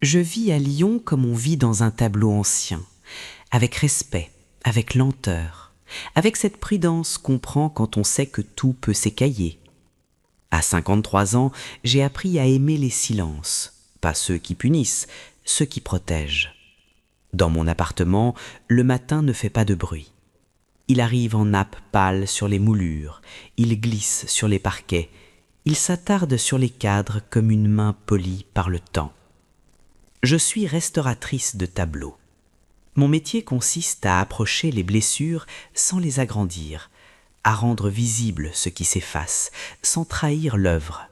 Je vis à Lyon comme on vit dans un tableau ancien, avec respect, avec lenteur, avec cette prudence qu'on prend quand on sait que tout peut s'écailler. À 53 ans, j'ai appris à aimer les silences, pas ceux qui punissent, ceux qui protègent. Dans mon appartement, le matin ne fait pas de bruit. Il arrive en nappe pâle sur les moulures, il glisse sur les parquets, il s'attarde sur les cadres comme une main polie par le temps. Je suis restauratrice de tableaux. Mon métier consiste à approcher les blessures sans les agrandir, à rendre visible ce qui s'efface, sans trahir l'œuvre.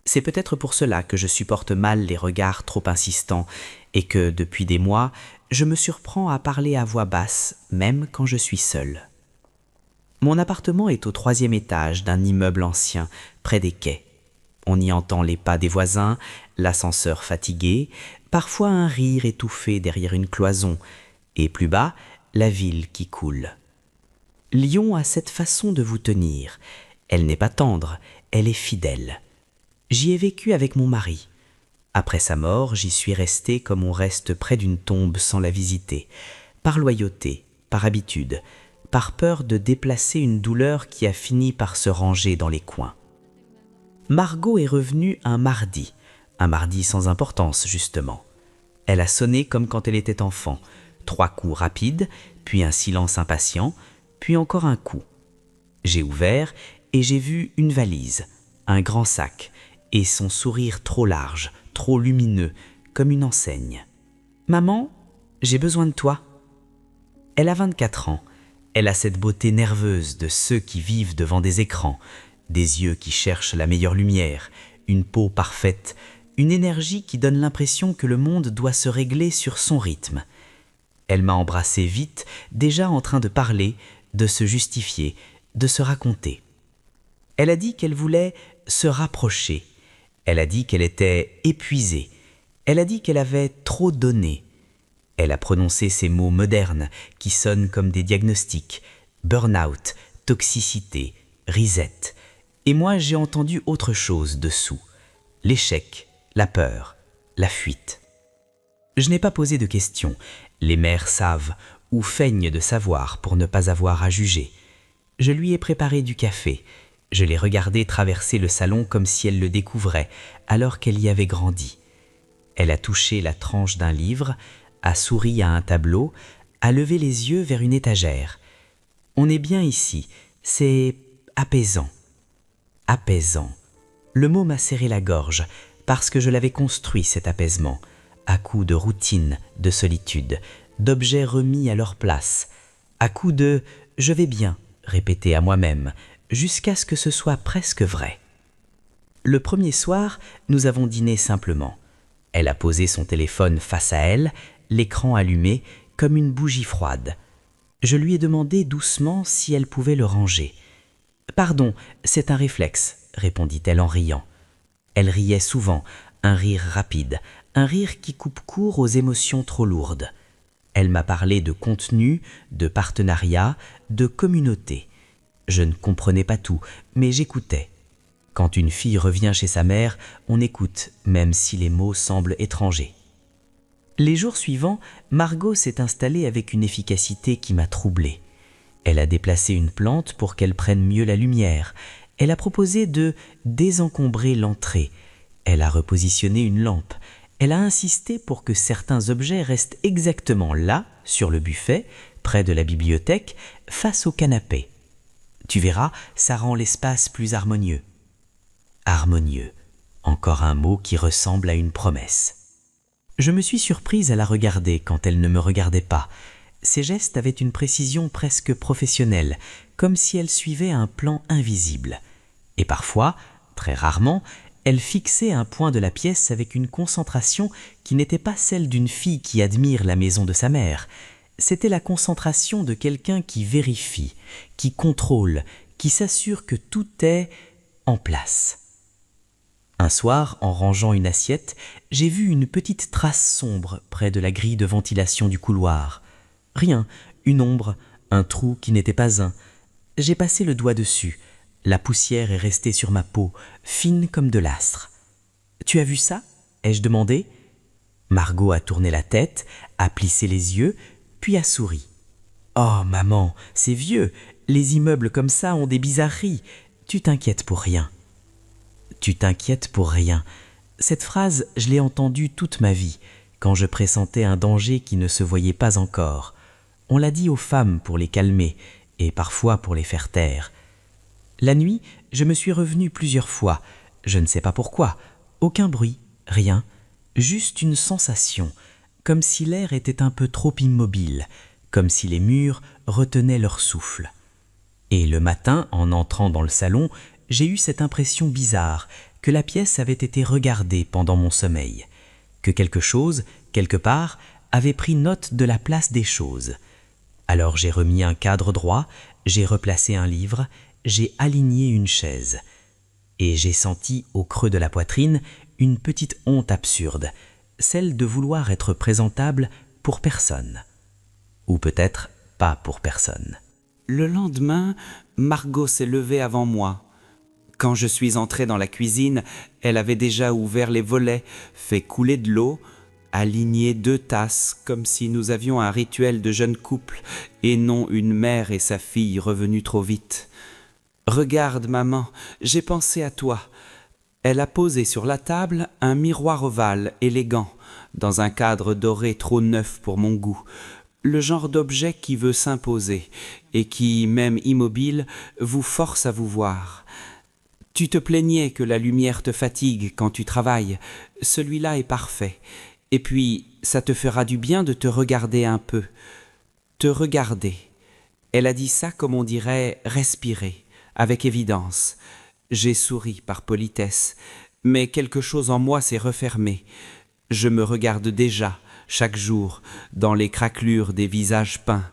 C'est peut-être pour cela que je supporte mal les regards trop insistants et que, depuis des mois, je me surprends à parler à voix basse, même quand je suis seule. Mon appartement est au 3e étage d'un immeuble ancien, près des quais. On y entend les pas des voisins, l'ascenseur fatigué, parfois un rire étouffé derrière une cloison, et plus bas, la ville qui coule. Lyon a cette façon de vous tenir. Elle n'est pas tendre, elle est fidèle. J'y ai vécu avec mon mari. Après sa mort, j'y suis resté comme on reste près d'une tombe sans la visiter, par loyauté, par habitude, par peur de déplacer une douleur qui a fini par se ranger dans les coins. Margot est revenue un mardi sans importance justement. Elle a sonné comme quand elle était enfant, 3 coups rapides, puis un silence impatient, puis encore un coup. J'ai ouvert et j'ai vu une valise, un grand sac, et son sourire trop large, trop lumineux, comme une enseigne. « Maman, j'ai besoin de toi. » Elle a 24 ans. Elle a cette beauté nerveuse de ceux qui vivent devant des écrans, des yeux qui cherchent la meilleure lumière, une peau parfaite, une énergie qui donne l'impression que le monde doit se régler sur son rythme. Elle m'a embrassé vite, déjà en train de parler, de se justifier, de se raconter. Elle a dit qu'elle voulait se rapprocher. Elle a dit qu'elle était épuisée. Elle a dit qu'elle avait trop donné. Elle a prononcé ces mots modernes qui sonnent comme des diagnostics. Burn-out, toxicité, reset. Et moi, j'ai entendu autre chose dessous. L'échec, la peur, la fuite. Je n'ai pas posé de questions. Les mères savent ou feignent de savoir pour ne pas avoir à juger. Je lui ai préparé du café. Je l'ai regardée traverser le salon comme si elle le découvrait, alors qu'elle y avait grandi. Elle a touché la tranche d'un livre, a souri à un tableau, a levé les yeux vers une étagère. On est bien ici, c'est apaisant. Apaisant. Le mot m'a serré la gorge, parce que je l'avais construit cet apaisement, à coups de routine, de solitude, d'objets remis à leur place, à coups de « je vais bien » répété à moi-même, jusqu'à ce que ce soit presque vrai. Le premier soir, nous avons dîné simplement. Elle a posé son téléphone face à elle, l'écran allumé, comme une bougie froide. Je lui ai demandé doucement si elle pouvait le ranger. « Pardon, c'est un réflexe », répondit-elle en riant. Elle riait souvent, un rire rapide, un rire qui coupe court aux émotions trop lourdes. Elle m'a parlé de contenu, de partenariat, de communauté. Je ne comprenais pas tout, mais j'écoutais. Quand une fille revient chez sa mère, on écoute, même si les mots semblent étrangers. Les jours suivants, Margot s'est installée avec une efficacité qui m'a troublé. Elle a déplacé une plante pour qu'elle prenne mieux la lumière. Elle a proposé de désencombrer l'entrée. Elle a repositionné une lampe. Elle a insisté pour que certains objets restent exactement là, sur le buffet, près de la bibliothèque, face au canapé. Tu verras, ça rend l'espace plus harmonieux. Harmonieux, encore un mot qui ressemble à une promesse. Je me suis surprise à la regarder quand elle ne me regardait pas. Ses gestes avaient une précision presque professionnelle, comme si elle suivait un plan invisible. Et parfois, très rarement, elle fixait un point de la pièce avec une concentration qui n'était pas celle d'une fille qui admire la maison de sa mère. C'était la concentration de quelqu'un qui vérifie, qui contrôle, qui s'assure que tout est en place. Un soir, en rangeant une assiette, j'ai vu une petite trace sombre près de la grille de ventilation du couloir. Rien, une ombre, un trou qui n'était pas un. J'ai passé le doigt dessus. La poussière est restée sur ma peau, fine comme de l'astre. « Tu as vu ça ?» ai-je demandé. Margot a tourné la tête, a plissé les yeux, puis a souri. Oh, maman, c'est vieux. Les immeubles comme ça ont des bizarreries. Tu t'inquiètes pour rien. Tu t'inquiètes pour rien. Cette phrase, je l'ai entendue toute ma vie, quand je pressentais un danger qui ne se voyait pas encore. On l'a dit aux femmes pour les calmer, et parfois pour les faire taire. La nuit, je me suis revenu plusieurs fois. Je ne sais pas pourquoi. Aucun bruit, rien. Juste une sensation, comme si l'air était un peu trop immobile, comme si les murs retenaient leur souffle. Et le matin, en entrant dans le salon, j'ai eu cette impression bizarre, que la pièce avait été regardée pendant mon sommeil, que quelque chose, quelque part, avait pris note de la place des choses. Alors j'ai remis un cadre droit, j'ai replacé un livre, j'ai aligné une chaise. Et j'ai senti au creux de la poitrine une petite honte absurde, celle de vouloir être présentable pour personne. Ou peut-être pas pour personne. Le lendemain, Margot s'est levée avant moi. Quand je suis entré dans la cuisine, elle avait déjà ouvert les volets, fait couler de l'eau, aligné 2 tasses, comme si nous avions un rituel de jeune couple, et non une mère et sa fille revenues trop vite. « Regarde, maman, j'ai pensé à toi. » Elle a posé sur la table un miroir ovale, élégant, dans un cadre doré trop neuf pour mon goût, le genre d'objet qui veut s'imposer, et qui, même immobile, vous force à vous voir. Tu te plaignais que la lumière te fatigue quand tu travailles, celui-là est parfait. Et puis, ça te fera du bien de te regarder un peu. Te regarder. Elle a dit ça comme on dirait respirer, avec évidence. J'ai souri par politesse, mais quelque chose en moi s'est refermé. Je me regarde déjà, chaque jour, dans les craquelures des visages peints.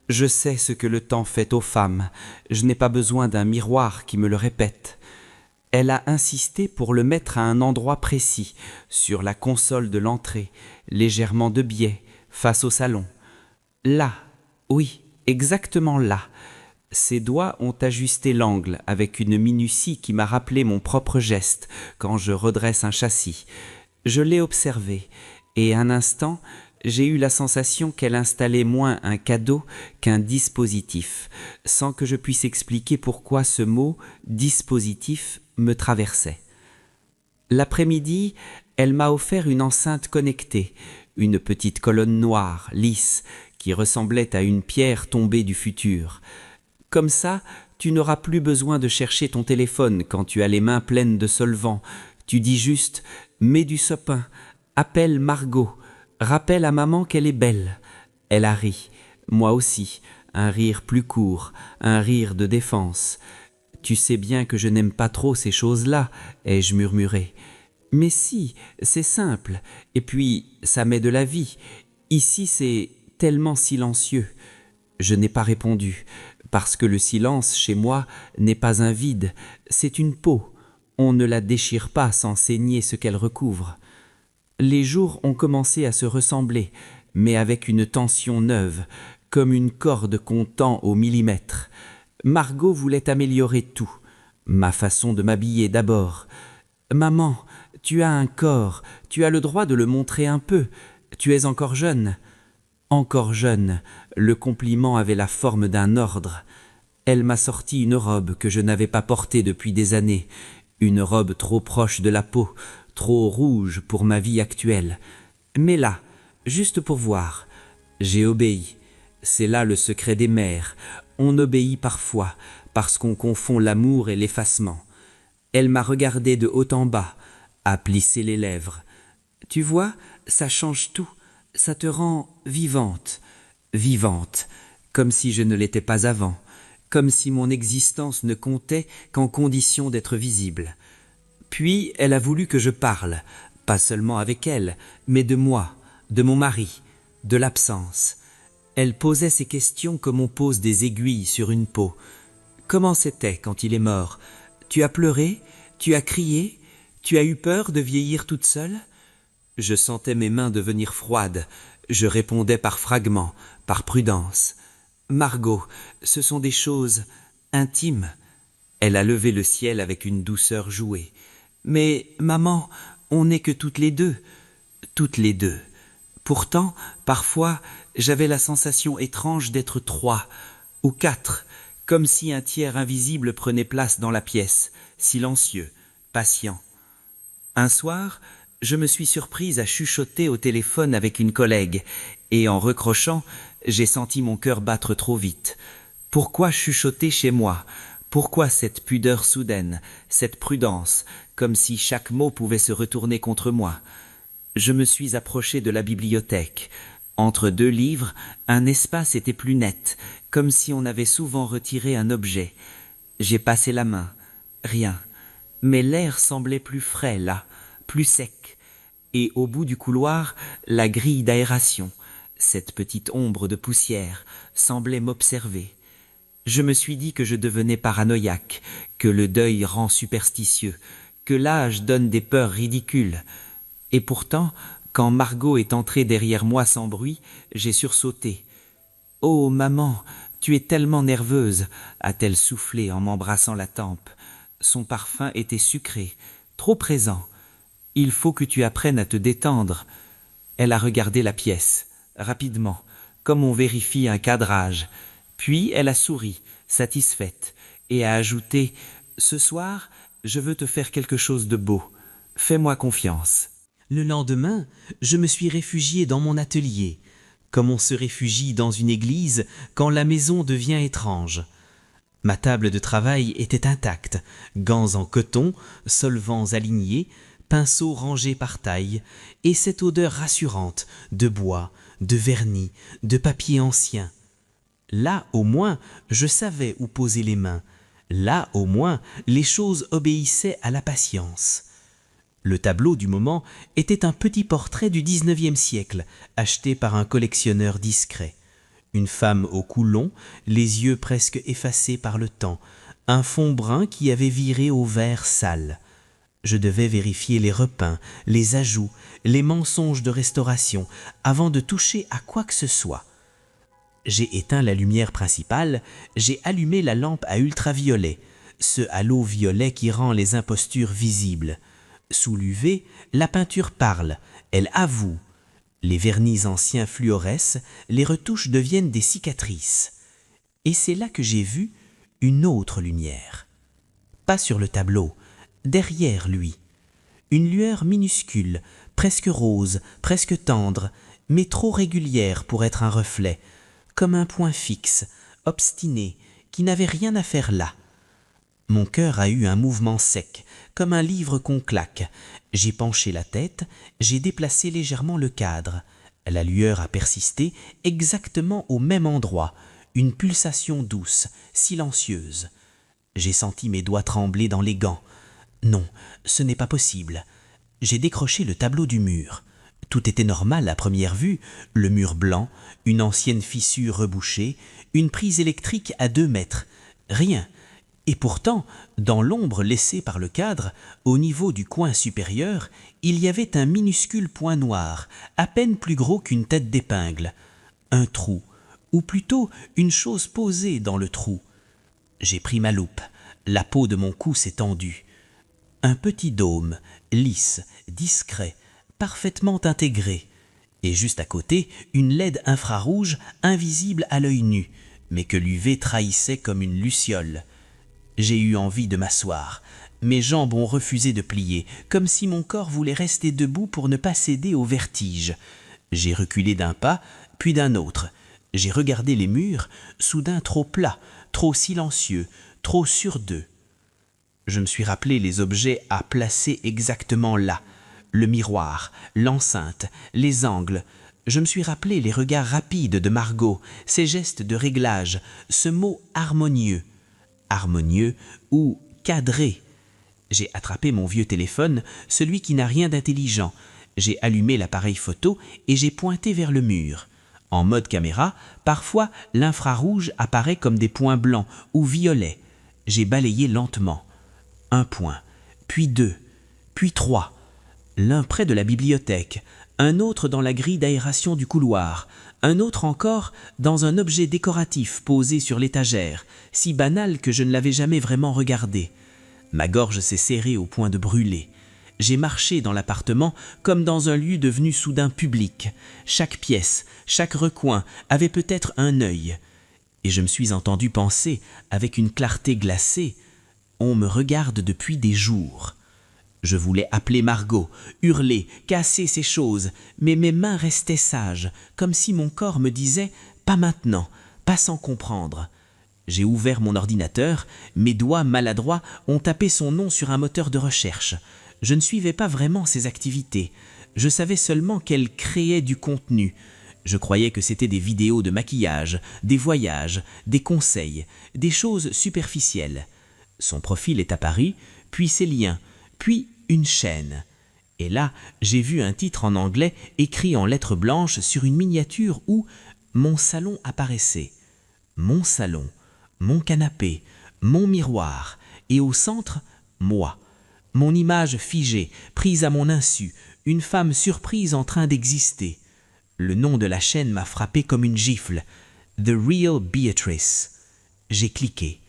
Je sais ce que le temps fait aux femmes. Je n'ai pas besoin d'un miroir qui me le répète. Elle a insisté pour le mettre à un endroit précis, sur la console de l'entrée, légèrement de biais, face au salon. Là, oui, exactement là. Ses doigts ont ajusté l'angle avec une minutie qui m'a rappelé mon propre geste quand je redresse un châssis. Je l'ai observé, et un instant, j'ai eu la sensation qu'elle installait moins un cadeau qu'un dispositif, sans que je puisse expliquer pourquoi ce mot « dispositif » me traversait. L'après-midi, elle m'a offert une enceinte connectée, une petite colonne noire, lisse, qui ressemblait à une pierre tombée du futur. Comme ça, tu n'auras plus besoin de chercher ton téléphone quand tu as les mains pleines de solvant. Tu dis juste « mets du sopin, appelle Margot, rappelle à maman qu'elle est belle ». Elle a ri, moi aussi, un rire plus court, un rire de défense. « Tu sais bien que je n'aime pas trop ces choses-là », ai-je murmuré. « Mais si, c'est simple, et puis ça met de la vie. Ici c'est tellement silencieux. » Je n'ai pas répondu, parce que le silence chez moi n'est pas un vide, c'est une peau. On ne la déchire pas sans saigner ce qu'elle recouvre. Les jours ont commencé à se ressembler, mais avec une tension neuve, comme une corde qu'on tend au millimètre. Margot voulait améliorer tout. Ma façon de m'habiller d'abord. « Maman, tu as un corps, tu as le droit de le montrer un peu. Tu es encore jeune. » Encore jeune, le compliment avait la forme d'un ordre. Elle m'a sorti une robe que je n'avais pas portée depuis des années, une robe trop proche de la peau, trop rouge pour ma vie actuelle. Mais là, juste pour voir, j'ai obéi. C'est là le secret des mères. On obéit parfois, parce qu'on confond l'amour et l'effacement. Elle m'a regardé de haut en bas, a plissé les lèvres. Tu vois, ça change tout. Ça te rend vivante, vivante, comme si je ne l'étais pas avant, comme si mon existence ne comptait qu'en condition d'être visible. Puis elle a voulu que je parle, pas seulement avec elle, mais de moi, de mon mari, de l'absence. Elle posait ces questions comme on pose des aiguilles sur une peau. Comment c'était quand il est mort? Tu as pleuré? Tu as crié? Tu as eu peur de vieillir toute seule? Je sentais mes mains devenir froides. Je répondais par fragments, par prudence. « Margot, ce sont des choses intimes. » Elle a levé le ciel avec une douceur jouée. « Mais, maman, on n'est que toutes les deux. » toutes les deux. Pourtant, parfois, j'avais la sensation étrange d'être 3 ou 4, comme si un tiers invisible prenait place dans la pièce, silencieux, patient. Un soir, je me suis surprise à chuchoter au téléphone avec une collègue, et en recrochant, j'ai senti mon cœur battre trop vite. Pourquoi chuchoter chez moi? Pourquoi cette pudeur soudaine, cette prudence, comme si chaque mot pouvait se retourner contre moi? Je me suis approché de la bibliothèque. Entre 2 livres, un espace était plus net, comme si on avait souvent retiré un objet. J'ai passé la main. Rien. Mais l'air semblait plus frais là, plus sec. Et au bout du couloir, la grille d'aération, cette petite ombre de poussière, semblait m'observer. Je me suis dit que je devenais paranoïaque, que le deuil rend superstitieux, que l'âge donne des peurs ridicules. Et pourtant, quand Margot est entrée derrière moi sans bruit, j'ai sursauté. « Oh, maman, tu es tellement nerveuse !» a-t-elle soufflé en m'embrassant la tempe. Son parfum était sucré, trop présent. « Il faut que tu apprennes à te détendre. » Elle a regardé la pièce, rapidement, comme on vérifie un cadrage. Puis elle a souri, satisfaite, et a ajouté « Ce soir, je veux te faire quelque chose de beau. Fais-moi confiance. » Le lendemain, je me suis réfugié dans mon atelier, comme on se réfugie dans une église quand la maison devient étrange. Ma table de travail était intacte, gants en coton, solvants alignés, pinceaux rangés par taille, et cette odeur rassurante de bois, de vernis, de papier ancien. Là, au moins, je savais où poser les mains. Là, au moins, les choses obéissaient à la patience. Le tableau du moment était un petit portrait du XIXe siècle, acheté par un collectionneur discret. Une femme au cou long, les yeux presque effacés par le temps, un fond brun qui avait viré au vert sale. Je devais vérifier les repeints, les ajouts, les mensonges de restauration, avant de toucher à quoi que ce soit. J'ai éteint la lumière principale, j'ai allumé la lampe à ultraviolet, ce halo violet qui rend les impostures visibles. Sous l'UV, la peinture parle, elle avoue. Les vernis anciens fluorescent, les retouches deviennent des cicatrices. Et c'est là que j'ai vu une autre lumière. Pas sur le tableau, derrière lui. Une lueur minuscule, presque rose, presque tendre, mais trop régulière pour être un reflet, comme un point fixe, obstiné, qui n'avait rien à faire là. Mon cœur a eu un mouvement sec, comme un livre qu'on claque. J'ai penché la tête, j'ai déplacé légèrement le cadre. La lueur a persisté exactement au même endroit, une pulsation douce, silencieuse. J'ai senti mes doigts trembler dans les gants. Non, ce n'est pas possible. J'ai décroché le tableau du mur. Tout était normal à première vue, le mur blanc, une ancienne fissure rebouchée, une prise électrique à 2 mètres. Rien. Et pourtant, dans l'ombre laissée par le cadre, au niveau du coin supérieur, il y avait un minuscule point noir, à peine plus gros qu'une tête d'épingle. Un trou, ou plutôt une chose posée dans le trou. J'ai pris ma loupe, la peau de mon cou s'est tendue. Un petit dôme, lisse, discret, parfaitement intégré. Et juste à côté, une LED infrarouge invisible à l'œil nu, mais que l'UV trahissait comme une luciole. J'ai eu envie de m'asseoir. Mes jambes ont refusé de plier, comme si mon corps voulait rester debout pour ne pas céder au vertige. J'ai reculé d'un pas, puis d'un autre. J'ai regardé les murs, soudain trop plats, trop silencieux, trop sûrs d'eux. Je me suis rappelé les objets à placer exactement là. Le miroir, l'enceinte, les angles. Je me suis rappelé les regards rapides de Margot, ses gestes de réglage, ce mot harmonieux. Harmonieux ou cadré. J'ai attrapé mon vieux téléphone, celui qui n'a rien d'intelligent. J'ai allumé l'appareil photo et j'ai pointé vers le mur. En mode caméra, parfois l'infrarouge apparaît comme des points blancs ou violets. J'ai balayé lentement. 1 point, puis 2, puis 3. L'un près de la bibliothèque, un autre dans la grille d'aération du couloir, un autre encore dans un objet décoratif posé sur l'étagère, si banal que je ne l'avais jamais vraiment regardé. Ma gorge s'est serrée au point de brûler. J'ai marché dans l'appartement comme dans un lieu devenu soudain public. Chaque pièce, chaque recoin avait peut-être un œil. Et je me suis entendu penser, avec une clarté glacée, « On me regarde depuis des jours ». Je voulais appeler Margot, hurler, casser ces choses, mais mes mains restaient sages, comme si mon corps me disait « Pas maintenant, pas sans comprendre ». J'ai ouvert mon ordinateur, mes doigts maladroits ont tapé son nom sur un moteur de recherche. Je ne suivais pas vraiment ses activités. Je savais seulement qu'elle créait du contenu. Je croyais que c'était des vidéos de maquillage, des voyages, des conseils, des choses superficielles. Son profil est apparu, puis ses liens, puis une chaîne. Et là, j'ai vu un titre en anglais écrit en lettres blanches sur une miniature où mon salon apparaissait. Mon salon, mon canapé, mon miroir, et au centre, moi. Mon image figée, prise à mon insu, une femme surprise en train d'exister. Le nom de la chaîne m'a frappé comme une gifle. The Real Beatrice. J'ai cliqué.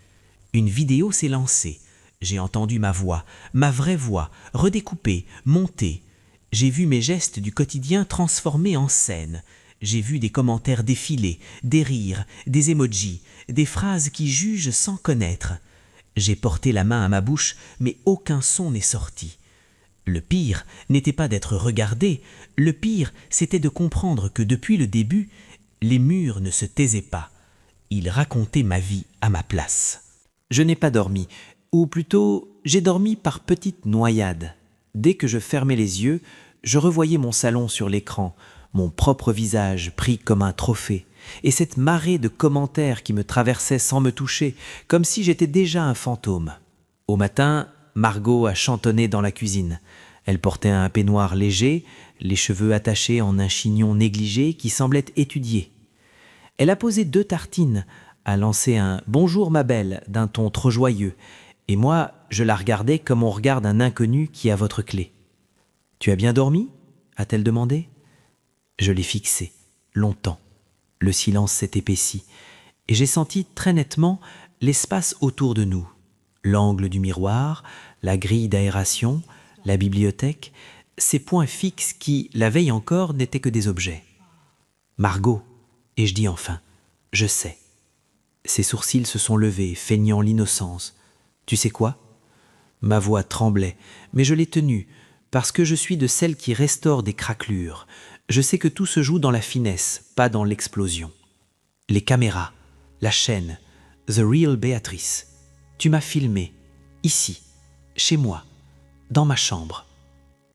Une vidéo s'est lancée. J'ai entendu ma voix, ma vraie voix, redécoupée, montée. J'ai vu mes gestes du quotidien transformés en scène. J'ai vu des commentaires défiler, des rires, des emojis, des phrases qui jugent sans connaître. J'ai porté la main à ma bouche, mais aucun son n'est sorti. Le pire n'était pas d'être regardé, le pire c'était de comprendre que depuis le début, les murs ne se taisaient pas. Ils racontaient ma vie à ma place. Je n'ai pas dormi, ou plutôt j'ai dormi par petites noyades. Dès que je fermais les yeux, je revoyais mon salon sur l'écran, mon propre visage pris comme un trophée, et cette marée de commentaires qui me traversait sans me toucher, comme si j'étais déjà un fantôme. Au matin, Margot a chantonné dans la cuisine. Elle portait un peignoir léger, les cheveux attachés en un chignon négligé qui semblait étudier. Elle a posé 2 tartines, a lancé un « Bonjour ma belle » d'un ton trop joyeux, et moi, je la regardais comme on regarde un inconnu qui a votre clé. « Tu as bien dormi ?» a-t-elle demandé. Je l'ai fixé, longtemps. Le silence s'est épaissi, et j'ai senti très nettement l'espace autour de nous. L'angle du miroir, la grille d'aération, la bibliothèque, ces points fixes qui, la veille encore, n'étaient que des objets. « Margot !» et je dis enfin, « Je sais. » Ses sourcils se sont levés, feignant l'innocence. « Tu sais quoi ?» Ma voix tremblait, mais je l'ai tenue, parce que je suis de celles qui restaurent des craquelures. Je sais que tout se joue dans la finesse, pas dans l'explosion. Les caméras, la chaîne, The Real Beatrice. Tu m'as filmé, ici, chez moi, dans ma chambre.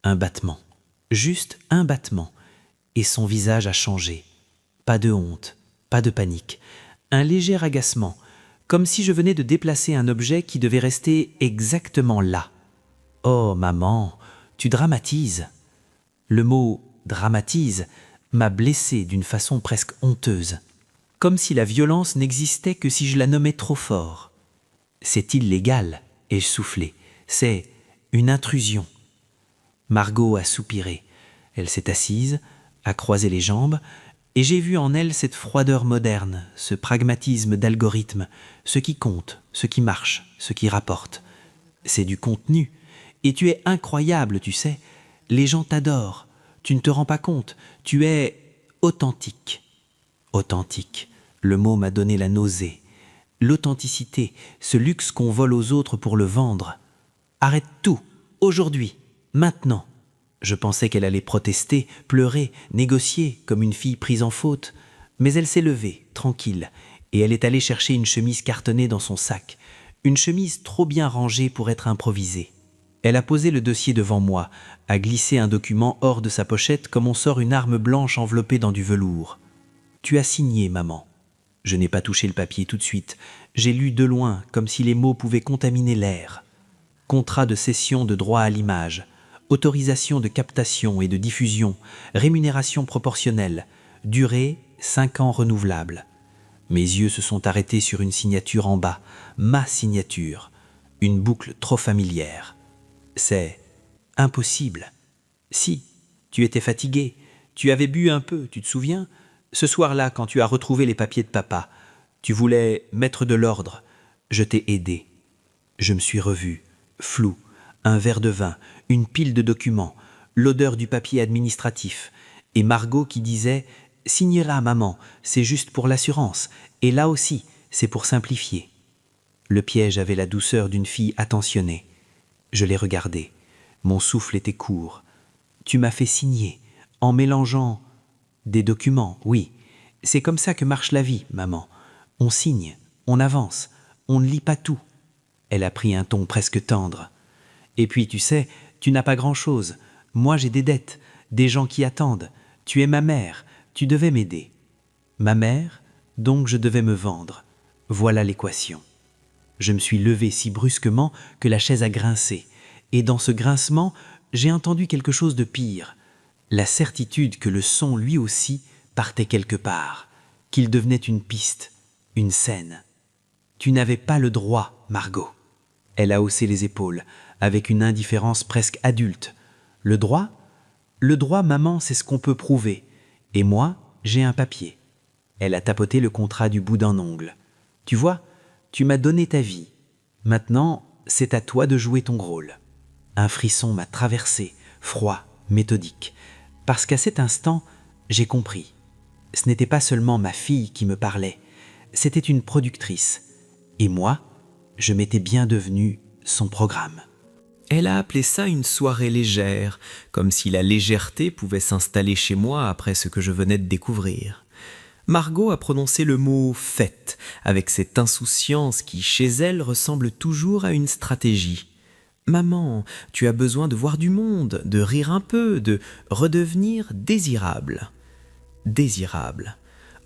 Un battement, juste un battement, et son visage a changé. Pas de honte, pas de panique, un léger agacement, comme si je venais de déplacer un objet qui devait rester exactement là. Oh, maman, tu dramatises. Le mot « dramatise » m'a blessé d'une façon presque honteuse, comme si la violence n'existait que si je la nommais trop fort. C'est illégal, ai-je soufflé. C'est une intrusion. Margot a soupiré. Elle s'est assise, a croisé les jambes, et j'ai vu en elle cette froideur moderne, ce pragmatisme d'algorithme, ce qui compte, ce qui marche, ce qui rapporte. C'est du contenu. Et tu es incroyable, tu sais. Les gens t'adorent. Tu ne te rends pas compte. Tu es authentique. Authentique. Le mot m'a donné la nausée. L'authenticité, ce luxe qu'on vole aux autres pour le vendre. Arrête tout, aujourd'hui, maintenant. Je pensais qu'elle allait protester, pleurer, négocier, comme une fille prise en faute. Mais elle s'est levée, tranquille, et elle est allée chercher une chemise cartonnée dans son sac. Une chemise trop bien rangée pour être improvisée. Elle a posé le dossier devant moi, a glissé un document hors de sa pochette comme on sort une arme blanche enveloppée dans du velours. « Tu as signé, maman. » Je n'ai pas touché le papier tout de suite. J'ai lu de loin, comme si les mots pouvaient contaminer l'air. Contrat de cession de droit à l'image. Autorisation de captation et de diffusion, rémunération proportionnelle, durée 5 ans renouvelable. Mes yeux se sont arrêtés sur une signature en bas, ma signature, une boucle trop familière. C'est impossible. Si, tu étais fatigué, tu avais bu un peu, tu te souviens? Ce soir-là, quand tu as retrouvé les papiers de papa, tu voulais mettre de l'ordre, je t'ai aidé. Je me suis revu, flou, un verre de vin, une pile de documents, l'odeur du papier administratif, et Margot qui disait « Signez là, maman, c'est juste pour l'assurance, et là aussi, c'est pour simplifier. » Le piège avait la douceur d'une fille attentionnée. Je l'ai regardé. Mon souffle était court. « Tu m'as fait signer, en mélangeant… » « Des documents, oui. C'est comme ça que marche la vie, maman. On signe, on avance, on ne lit pas tout. » Elle a pris un ton presque tendre. « Et puis, tu sais, tu n'as pas grand-chose. Moi, j'ai des dettes, des gens qui attendent. Tu es ma mère, tu devais m'aider. » Ma mère, donc je devais me vendre. Voilà l'équation. Je me suis levé si brusquement que la chaise a grincé. Et dans ce grincement, j'ai entendu quelque chose de pire. La certitude que le son, lui aussi, partait quelque part, qu'il devenait une piste, une scène. « Tu n'avais pas le droit, Margot. » Elle a haussé les épaules, avec une indifférence presque adulte. « Le droit ? Le droit, maman, c'est ce qu'on peut prouver. Et moi, j'ai un papier. » Elle a tapoté le contrat du bout d'un ongle. « Tu vois, tu m'as donné ta vie. Maintenant, c'est à toi de jouer ton rôle. » Un frisson m'a traversé, froid, méthodique. Parce qu'à cet instant, j'ai compris. Ce n'était pas seulement ma fille qui me parlait, c'était une productrice. Et moi, je m'étais bien devenu son programme. Elle a appelé ça une soirée légère, comme si la légèreté pouvait s'installer chez moi après ce que je venais de découvrir. Margot a prononcé le mot « fête » avec cette insouciance qui, chez elle, ressemble toujours à une stratégie. Maman, tu as besoin de voir du monde, de rire un peu, de redevenir désirable. Désirable.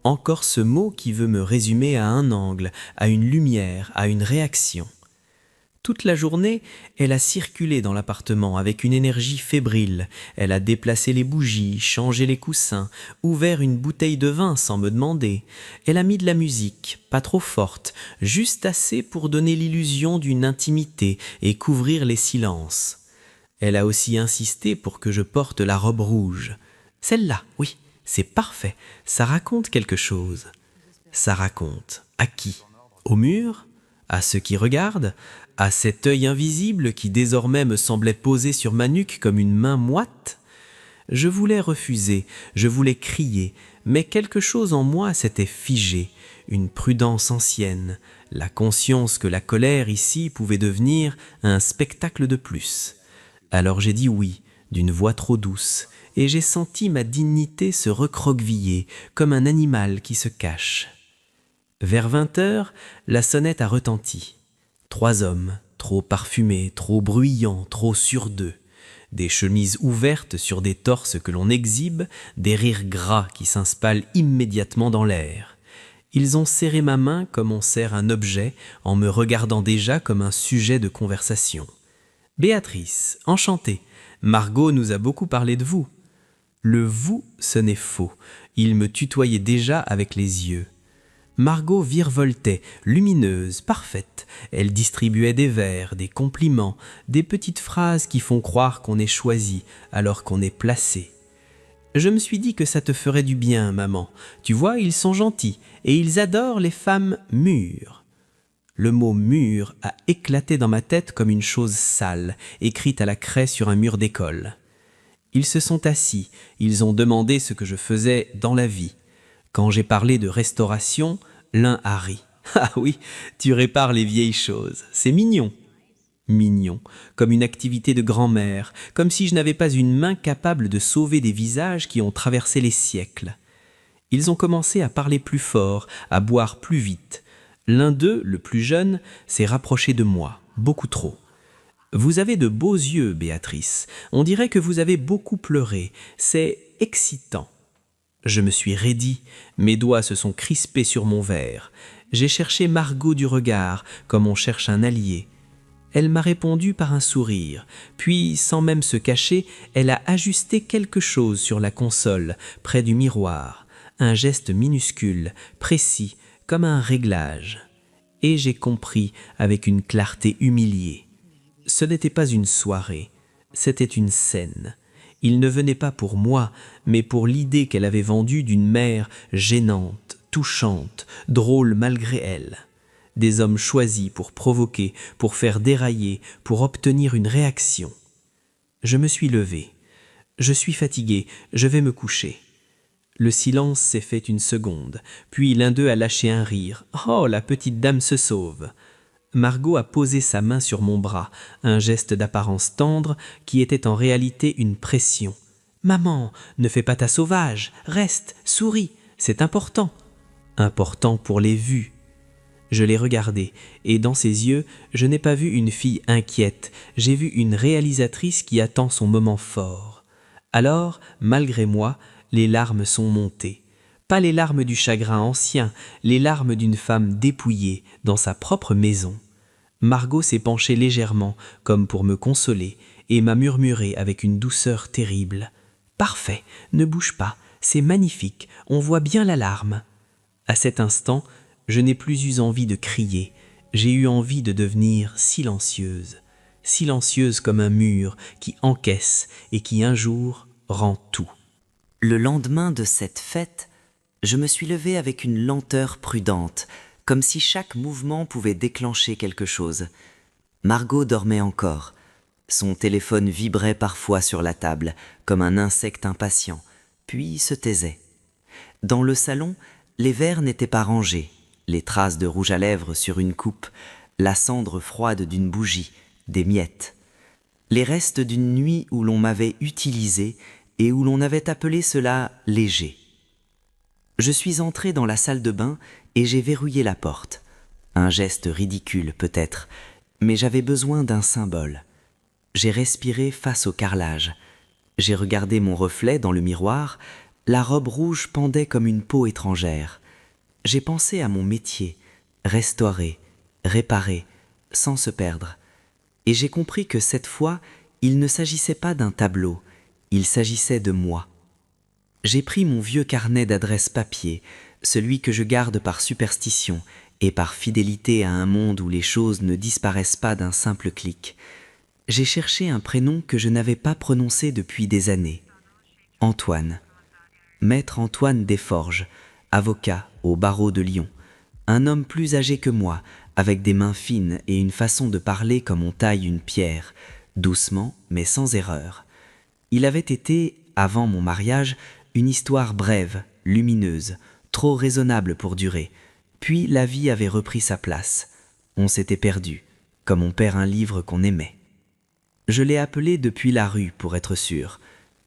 Encore ce mot qui veut me résumer à un angle, à une lumière, à une réaction. Toute la journée, elle a circulé dans l'appartement avec une énergie fébrile. Elle a déplacé les bougies, changé les coussins, ouvert une bouteille de vin sans me demander. Elle a mis de la musique, pas trop forte, juste assez pour donner l'illusion d'une intimité et couvrir les silences. Elle a aussi insisté pour que je porte la robe rouge. Celle-là, oui, c'est parfait, ça raconte quelque chose. Ça raconte à qui? Au mur? À ceux qui regardent? À cet œil invisible qui désormais me semblait posé sur ma nuque comme une main moite? Je voulais refuser, je voulais crier, mais quelque chose en moi s'était figé, une prudence ancienne, la conscience que la colère ici pouvait devenir un spectacle de plus. Alors j'ai dit oui, d'une voix trop douce, et j'ai senti ma dignité se recroqueviller, comme un animal qui se cache. Vers 20h, la sonnette a retenti. 3 hommes, trop parfumés, trop bruyants, trop sûrs d'eux. Des chemises ouvertes sur des torses que l'on exhibe, des rires gras qui s'installent immédiatement dans l'air. Ils ont serré ma main comme on serre un objet, en me regardant déjà comme un sujet de conversation. « Béatrice, enchantée, Margot nous a beaucoup parlé de vous. » Le « vous » sonnait faux, il me tutoyait déjà avec les yeux. Margot virevoltait, lumineuse, parfaite. Elle distribuait des vers, des compliments, des petites phrases qui font croire qu'on est choisi alors qu'on est placé. Je me suis dit que ça te ferait du bien, maman. Tu vois, ils sont gentils et ils adorent les femmes mûres. Le mot « mûr » a éclaté dans ma tête comme une chose sale, écrite à la craie sur un mur d'école. Ils se sont assis, ils ont demandé ce que je faisais dans la vie. Quand j'ai parlé de restauration, l'un a ri. « Ah oui, tu répares les vieilles choses, c'est mignon. » Mignon, comme une activité de grand-mère, comme si je n'avais pas une main capable de sauver des visages qui ont traversé les siècles. Ils ont commencé à parler plus fort, à boire plus vite. L'un d'eux, le plus jeune, s'est rapproché de moi, beaucoup trop. « Vous avez de beaux yeux, Béatrice. On dirait que vous avez beaucoup pleuré. C'est excitant. » Je me suis raidi, mes doigts se sont crispés sur mon verre. J'ai cherché Margot du regard, comme on cherche un allié. Elle m'a répondu par un sourire, puis, sans même se cacher, elle a ajusté quelque chose sur la console, près du miroir, un geste minuscule, précis, comme un réglage. Et j'ai compris avec une clarté humiliée. Ce n'était pas une soirée, c'était une scène. Il ne venait pas pour moi, mais pour l'idée qu'elle avait vendue d'une mère gênante, touchante, drôle malgré elle. Des hommes choisis pour provoquer, pour faire dérailler, pour obtenir une réaction. Je me suis levé. Je suis fatigué, je vais me coucher. Le silence s'est fait une seconde, puis l'un d'eux a lâché un rire. Oh, la petite dame se sauve. Margot a posé sa main sur mon bras, un geste d'apparence tendre qui était en réalité une pression. Maman, ne fais pas ta sauvage, reste, souris, c'est important. Important pour les vues. Je l'ai regardée, et dans ses yeux, je n'ai pas vu une fille inquiète, j'ai vu une réalisatrice qui attend son moment fort. Alors, malgré moi, les larmes sont montées. Pas les larmes du chagrin ancien, les larmes d'une femme dépouillée dans sa propre maison. Margot s'est penchée légèrement, comme pour me consoler, et m'a murmuré avec une douceur terrible. « Parfait, ne bouge pas, c'est magnifique, on voit bien la larme. » À cet instant, je n'ai plus eu envie de crier, j'ai eu envie de devenir silencieuse, silencieuse comme un mur qui encaisse et qui un jour rend tout. Le lendemain de cette fête, je me suis levé avec une lenteur prudente, comme si chaque mouvement pouvait déclencher quelque chose. Margot dormait encore. Son téléphone vibrait parfois sur la table, comme un insecte impatient, puis se taisait. Dans le salon, les verres n'étaient pas rangés, les traces de rouge à lèvres sur une coupe, la cendre froide d'une bougie, des miettes. Les restes d'une nuit où l'on m'avait utilisé et où l'on avait appelé cela léger. Je suis entré dans la salle de bain et j'ai verrouillé la porte. Un geste ridicule peut-être, mais j'avais besoin d'un symbole. J'ai respiré face au carrelage. J'ai regardé mon reflet dans le miroir, la robe rouge pendait comme une peau étrangère. J'ai pensé à mon métier, restaurer, réparer, sans se perdre. Et j'ai compris que cette fois, il ne s'agissait pas d'un tableau, il s'agissait de moi. J'ai pris mon vieux carnet d'adresses papier, celui que je garde par superstition et par fidélité à un monde où les choses ne disparaissent pas d'un simple clic. J'ai cherché un prénom que je n'avais pas prononcé depuis des années. Antoine. Maître Antoine Desforges, avocat au barreau de Lyon. Un homme plus âgé que moi, avec des mains fines et une façon de parler comme on taille une pierre, doucement mais sans erreur. Il avait été, avant mon mariage, une histoire brève, lumineuse, trop raisonnable pour durer. Puis la vie avait repris sa place. On s'était perdu, comme on perd un livre qu'on aimait. Je l'ai appelé depuis la rue pour être sûr.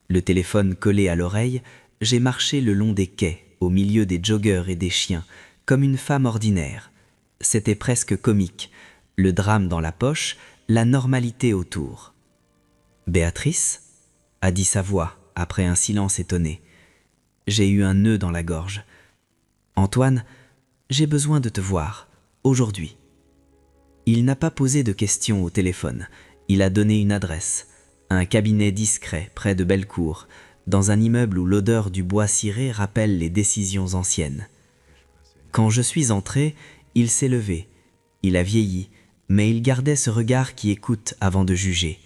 Le téléphone collé à l'oreille, j'ai marché le long des quais, au milieu des joggeurs et des chiens, comme une femme ordinaire. C'était presque comique, le drame dans la poche, la normalité autour. « Béatrice ?» a dit sa voix, après un silence étonné. J'ai eu un nœud dans la gorge. « Antoine, j'ai besoin de te voir, aujourd'hui. » Il n'a pas posé de questions au téléphone. Il a donné une adresse, un cabinet discret près de Bellecour, dans un immeuble où l'odeur du bois ciré rappelle les décisions anciennes. Quand je suis entré, il s'est levé. Il a vieilli, mais il gardait ce regard qui écoute avant de juger.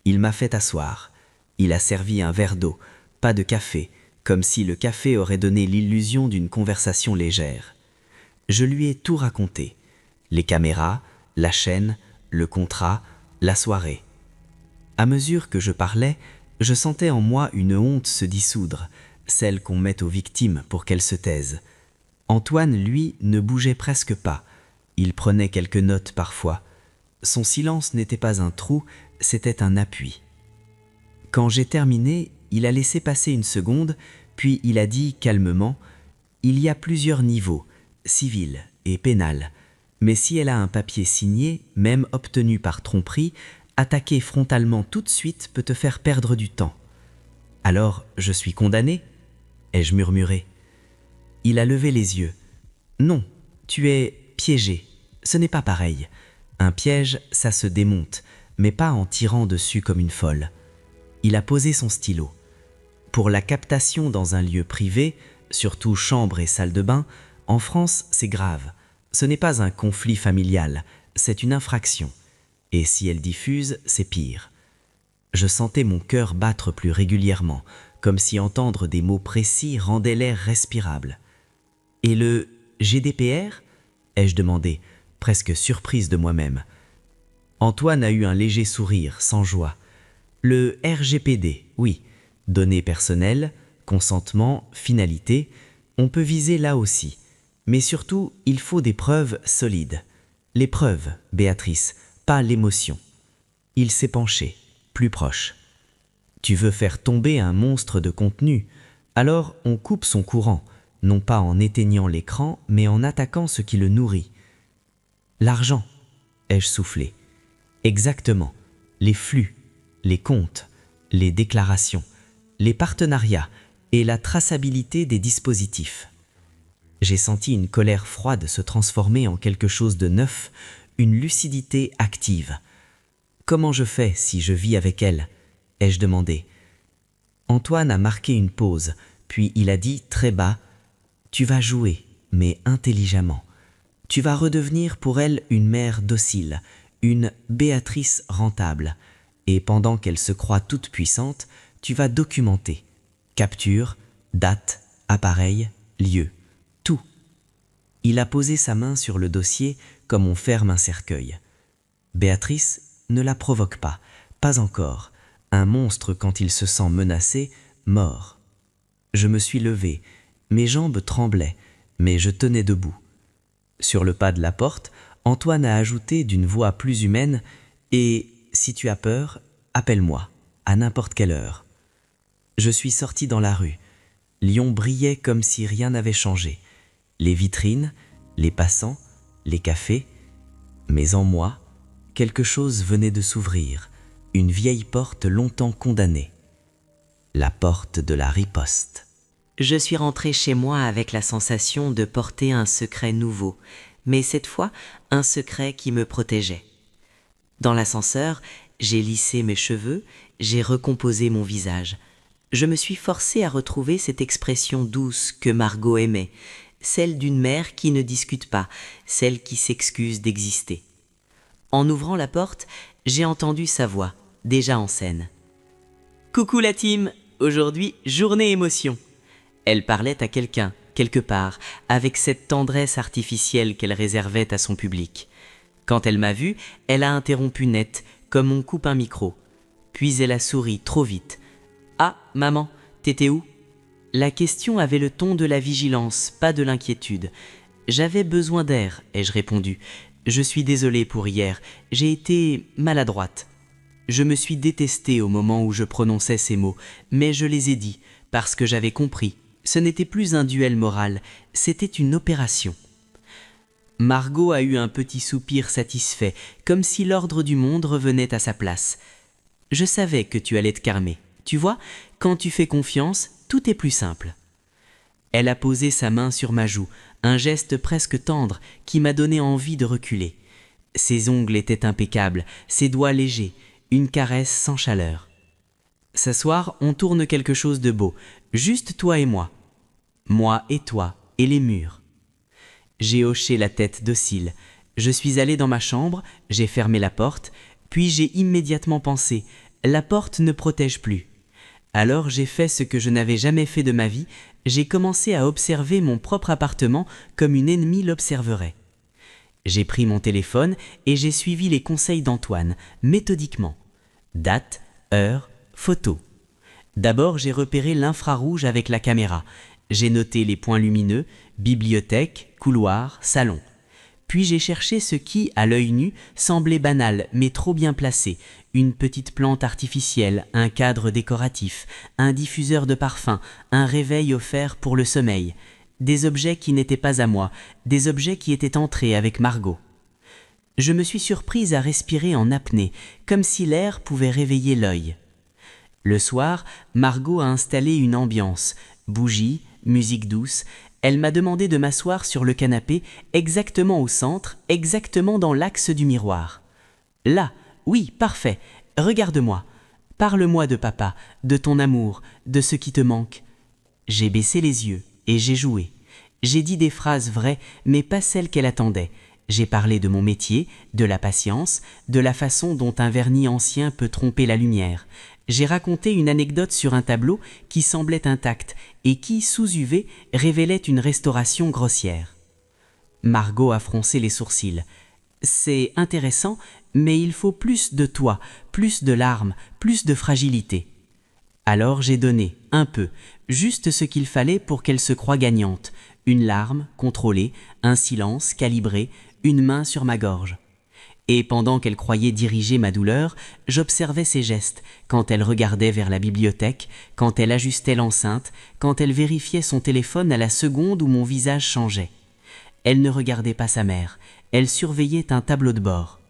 Il m'a fait asseoir. Il a servi un verre d'eau, pas de café, comme si le café aurait donné l'illusion d'une conversation légère. Je lui ai tout raconté. Les caméras, la chaîne, le contrat, la soirée. À mesure que je parlais, je sentais en moi une honte se dissoudre, celle qu'on met aux victimes pour qu'elles se taisent. Antoine, lui, ne bougeait presque pas. Il prenait quelques notes parfois. Son silence n'était pas un trou, c'était un appui. Quand j'ai terminé, il a laissé passer une seconde, puis il a dit calmement « Il y a plusieurs niveaux, civil et pénal. Mais si elle a un papier signé, même obtenu par tromperie, attaquer frontalement tout de suite peut te faire perdre du temps. »« Alors, je suis condamné ?» ai-je murmuré. Il a levé les yeux. « Non, tu es piégé. Ce n'est pas pareil. Un piège, ça se démonte, mais pas en tirant dessus comme une folle. » Il a posé son stylo. Pour la captation dans un lieu privé, surtout chambre et salle de bain, en France, c'est grave. Ce n'est pas un conflit familial, c'est une infraction. Et si elle diffuse, c'est pire. Je sentais mon cœur battre plus régulièrement, comme si entendre des mots précis rendait l'air respirable. « Et le GDPR ?» ai-je demandé, presque surprise de moi-même. Antoine a eu un léger sourire, sans joie. « Le RGPD, oui. Données personnelles, consentement, finalité, on peut viser là aussi. Mais surtout, il faut des preuves solides. Les preuves, Béatrice, pas l'émotion. Il s'est penché, plus proche. Tu veux faire tomber un monstre de contenu, alors on coupe son courant, non pas en éteignant l'écran, mais en attaquant ce qui le nourrit. L'argent, ai-je soufflé. Exactement, les flux, les comptes, les déclarations, les partenariats et la traçabilité des dispositifs. J'ai senti une colère froide se transformer en quelque chose de neuf, une lucidité active. Comment je fais si je vis avec elle ? Ai-je demandé. Antoine a marqué une pause, puis il a dit très bas « Tu vas jouer, mais intelligemment. Tu vas redevenir pour elle une mère docile, une Béatrice rentable, et pendant qu'elle se croit toute puissante, tu vas documenter. Capture, date, appareil, lieu, tout. » Il a posé sa main sur le dossier comme on ferme un cercueil. Béatrice, ne la provoque pas, pas encore. Un monstre quand il se sent menacé, mord. Je me suis levé, mes jambes tremblaient, mais je tenais debout. Sur le pas de la porte, Antoine a ajouté d'une voix plus humaine « Et si tu as peur, appelle-moi, à n'importe quelle heure. » Je suis sorti dans la rue. Lyon brillait comme si rien n'avait changé. Les vitrines, les passants, les cafés. Mais en moi, quelque chose venait de s'ouvrir, une vieille porte longtemps condamnée. La porte de la riposte. Je suis rentré chez moi avec la sensation de porter un secret nouveau, mais cette fois un secret qui me protégeait. Dans l'ascenseur, j'ai lissé mes cheveux, j'ai recomposé mon visage. Je me suis forcé à retrouver cette expression douce que Margot aimait, celle d'une mère qui ne discute pas, celle qui s'excuse d'exister. En ouvrant la porte, j'ai entendu sa voix, déjà en scène. « Coucou la team, aujourd'hui journée émotion !» Elle parlait à quelqu'un, quelque part, avec cette tendresse artificielle qu'elle réservait à son public. Quand elle m'a vu, elle a interrompu net, comme on coupe un micro. Puis elle a souri trop vite. « Ah, maman, t'étais où ?» La question avait le ton de la vigilance, pas de l'inquiétude. « J'avais besoin d'air, ai-je répondu. Je suis désolée pour hier, j'ai été maladroite. » Je me suis détestée au moment où je prononçais ces mots, mais je les ai dits, parce que j'avais compris. Ce n'était plus un duel moral, c'était une opération. Margot a eu un petit soupir satisfait, comme si l'ordre du monde revenait à sa place. « Je savais que tu allais te calmer. Tu vois, quand tu fais confiance, tout est plus simple. » Elle a posé sa main sur ma joue, un geste presque tendre qui m'a donné envie de reculer. Ses ongles étaient impeccables, ses doigts légers, une caresse sans chaleur. « Ce soir, on tourne quelque chose de beau, juste toi et moi. Moi et toi, et les murs. » J'ai hoché la tête docile. Je suis allé dans ma chambre, j'ai fermé la porte, puis j'ai immédiatement pensé « la porte ne protège plus ». Alors j'ai fait ce que je n'avais jamais fait de ma vie, j'ai commencé à observer mon propre appartement comme une ennemie l'observerait. J'ai pris mon téléphone et j'ai suivi les conseils d'Antoine, méthodiquement. Date, heure, photo. D'abord j'ai repéré l'infrarouge avec la caméra. J'ai noté les points lumineux, bibliothèque, couloir, salon. Puis j'ai cherché ce qui, à l'œil nu, semblait banal mais trop bien placé. Une petite plante artificielle, un cadre décoratif, un diffuseur de parfum, un réveil offert pour le sommeil. Des objets qui n'étaient pas à moi, des objets qui étaient entrés avec Margot. Je me suis surprise à respirer en apnée, comme si l'air pouvait réveiller l'œil. Le soir, Margot a installé une ambiance, bougies, musique douce. Elle m'a demandé de m'asseoir sur le canapé, exactement au centre, exactement dans l'axe du miroir. Là, oui, parfait, regarde-moi. Parle-moi de papa, de ton amour, de ce qui te manque. J'ai baissé les yeux et j'ai joué. J'ai dit des phrases vraies, mais pas celles qu'elle attendait. J'ai parlé de mon métier, de la patience, de la façon dont un vernis ancien peut tromper la lumière. J'ai raconté une anecdote sur un tableau qui semblait intact et qui, sous UV, révélait une restauration grossière. Margot a froncé les sourcils. « C'est intéressant, mais il faut plus de toi, plus de larmes, plus de fragilité. » Alors j'ai donné, un peu, juste ce qu'il fallait pour qu'elle se croie gagnante. Une larme, contrôlée, un silence, calibré, une main sur ma gorge. Et pendant qu'elle croyait diriger ma douleur, j'observais ses gestes, quand elle regardait vers la bibliothèque, quand elle ajustait l'enceinte, quand elle vérifiait son téléphone à la seconde où mon visage changeait. Elle ne regardait pas sa mère, elle surveillait un tableau de bord.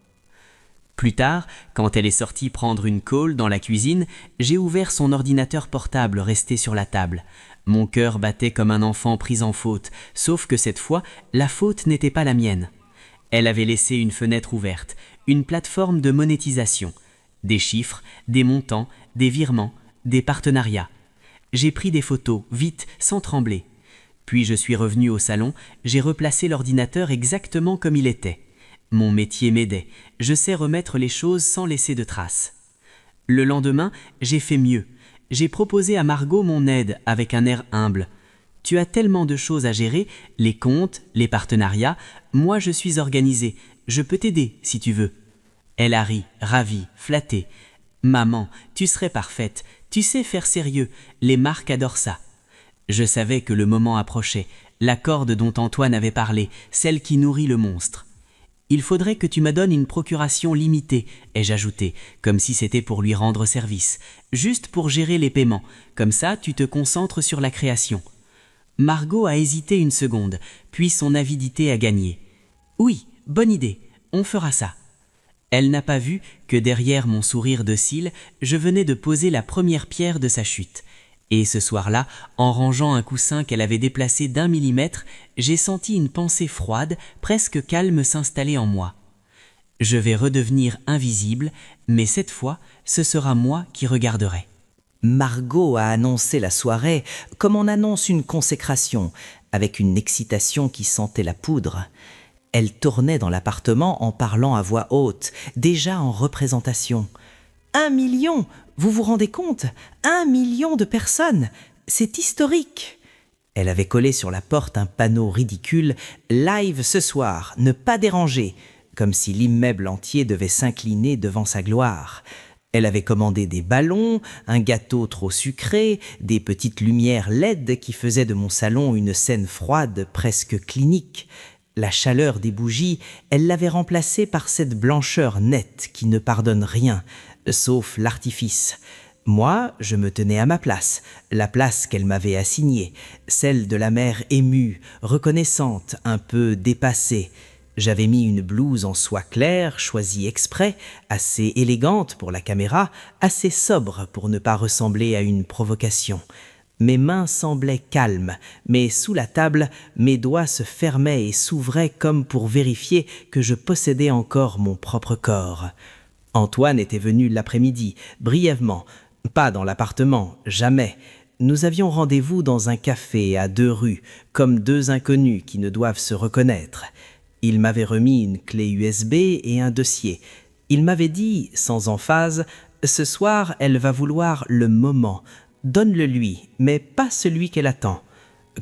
Plus tard, quand elle est sortie prendre une colle dans la cuisine, j'ai ouvert son ordinateur portable resté sur la table. Mon cœur battait comme un enfant pris en faute, sauf que cette fois, la faute n'était pas la mienne. Elle avait laissé une fenêtre ouverte, une plateforme de monétisation, des chiffres, des montants, des virements, des partenariats. J'ai pris des photos, vite, sans trembler. Puis je suis revenu au salon, j'ai replacé l'ordinateur exactement comme il était. Mon métier m'aidait, je sais remettre les choses sans laisser de traces. Le lendemain, j'ai fait mieux. J'ai proposé à Margot mon aide avec un air humble. « Tu as tellement de choses à gérer, les comptes, les partenariats, moi je suis organisée, je peux t'aider si tu veux. » Elle a ri, ravie, flattée. « Maman, tu serais parfaite, tu sais faire sérieux, les marques adorent ça. » Je savais que le moment approchait, la corde dont Antoine avait parlé, celle qui nourrit le monstre. « Il faudrait que tu me donnes une procuration limitée, » ai-je ajouté, comme si c'était pour lui rendre service, juste pour gérer les paiements, comme ça tu te concentres sur la création. Margot a hésité une seconde, puis son avidité a gagné. « Oui, bonne idée, on fera ça. » Elle n'a pas vu que derrière mon sourire docile, je venais de poser la première pierre de sa chute. Et ce soir-là, en rangeant un coussin qu'elle avait déplacé d'1 millimètre, j'ai senti une pensée froide, presque calme s'installer en moi. Je vais redevenir invisible, mais cette fois, ce sera moi qui regarderai. Margot a annoncé la soirée comme on annonce une consécration, avec une excitation qui sentait la poudre. Elle tournait dans l'appartement en parlant à voix haute, déjà en représentation. 1 million, vous vous rendez compte? 1 million de personnes, c'est historique. Elle avait collé sur la porte un panneau ridicule « Live ce soir, ne pas déranger », comme si l'immeuble entier devait s'incliner devant sa gloire. Elle avait commandé des ballons, un gâteau trop sucré, des petites lumières LED qui faisaient de mon salon une scène froide, presque clinique. La chaleur des bougies, elle l'avait remplacée par cette blancheur nette qui ne pardonne rien, sauf l'artifice. Moi, je me tenais à ma place, la place qu'elle m'avait assignée, celle de la mère émue, reconnaissante, un peu dépassée. J'avais mis une blouse en soie claire, choisie exprès, assez élégante pour la caméra, assez sobre pour ne pas ressembler à une provocation. Mes mains semblaient calmes, mais sous la table, mes doigts se fermaient et s'ouvraient comme pour vérifier que je possédais encore mon propre corps. Antoine était venu l'après-midi, brièvement, pas dans l'appartement, jamais. Nous avions rendez-vous dans un café à 2 rues, comme 2 inconnus qui ne doivent se reconnaître. Il m'avait remis une clé USB et un dossier. Il m'avait dit, sans emphase, « Ce soir, elle va vouloir le moment. Donne-le lui, mais pas celui qu'elle attend. »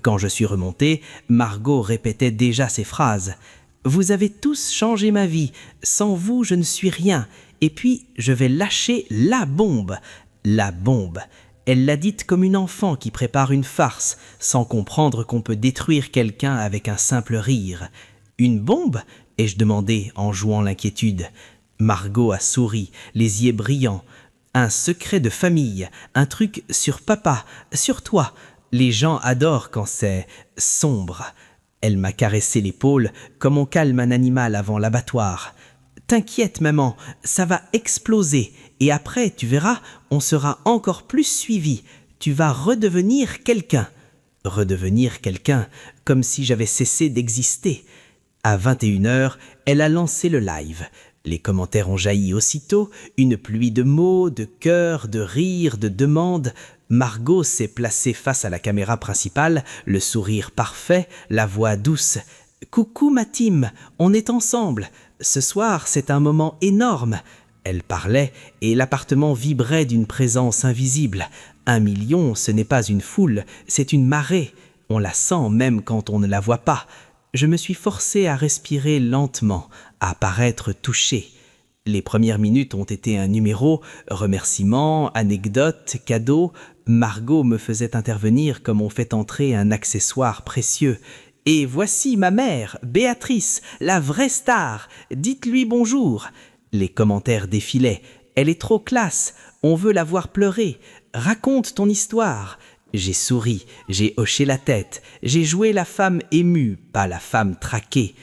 Quand je suis remonté, Margot répétait déjà ces phrases. « Vous avez tous changé ma vie. Sans vous, je ne suis rien. Et puis, je vais lâcher la bombe. » La bombe. Elle l'a dite comme une enfant qui prépare une farce, sans comprendre qu'on peut détruire quelqu'un avec un simple rire. « Une bombe ?» ai-je demandé en jouant l'inquiétude. Margot a souri, les yeux brillants. « Un secret de famille, un truc sur papa, sur toi. Les gens adorent quand c'est sombre. » Elle m'a caressé l'épaule comme on calme un animal avant l'abattoir. « T'inquiète, maman, ça va exploser. Et après, tu verras, on sera encore plus suivi. Tu vas redevenir quelqu'un. » Redevenir quelqu'un, comme si j'avais cessé d'exister. À 21h, elle a lancé le live. Les commentaires ont jailli aussitôt, une pluie de mots, de cœurs, de rires, de demandes. Margot s'est placée face à la caméra principale, le sourire parfait, la voix douce. « Coucou ma team, on est ensemble. Ce soir, c'est un moment énorme. » Elle parlait et l'appartement vibrait d'une présence invisible. 1 million, ce n'est pas une foule, c'est une marée. On la sent même quand on ne la voit pas. Je me suis forcé à respirer lentement, à paraître touché. Les premières minutes ont été un numéro, remerciements, anecdotes, cadeaux. Margot me faisait intervenir comme on fait entrer un accessoire précieux. « Et voici ma mère, Béatrice, la vraie star. Dites-lui bonjour. » Les commentaires défilaient. « Elle est trop classe. On veut la voir pleurer. Raconte ton histoire. » J'ai souri, j'ai hoché la tête. J'ai joué la femme émue, pas la femme traquée.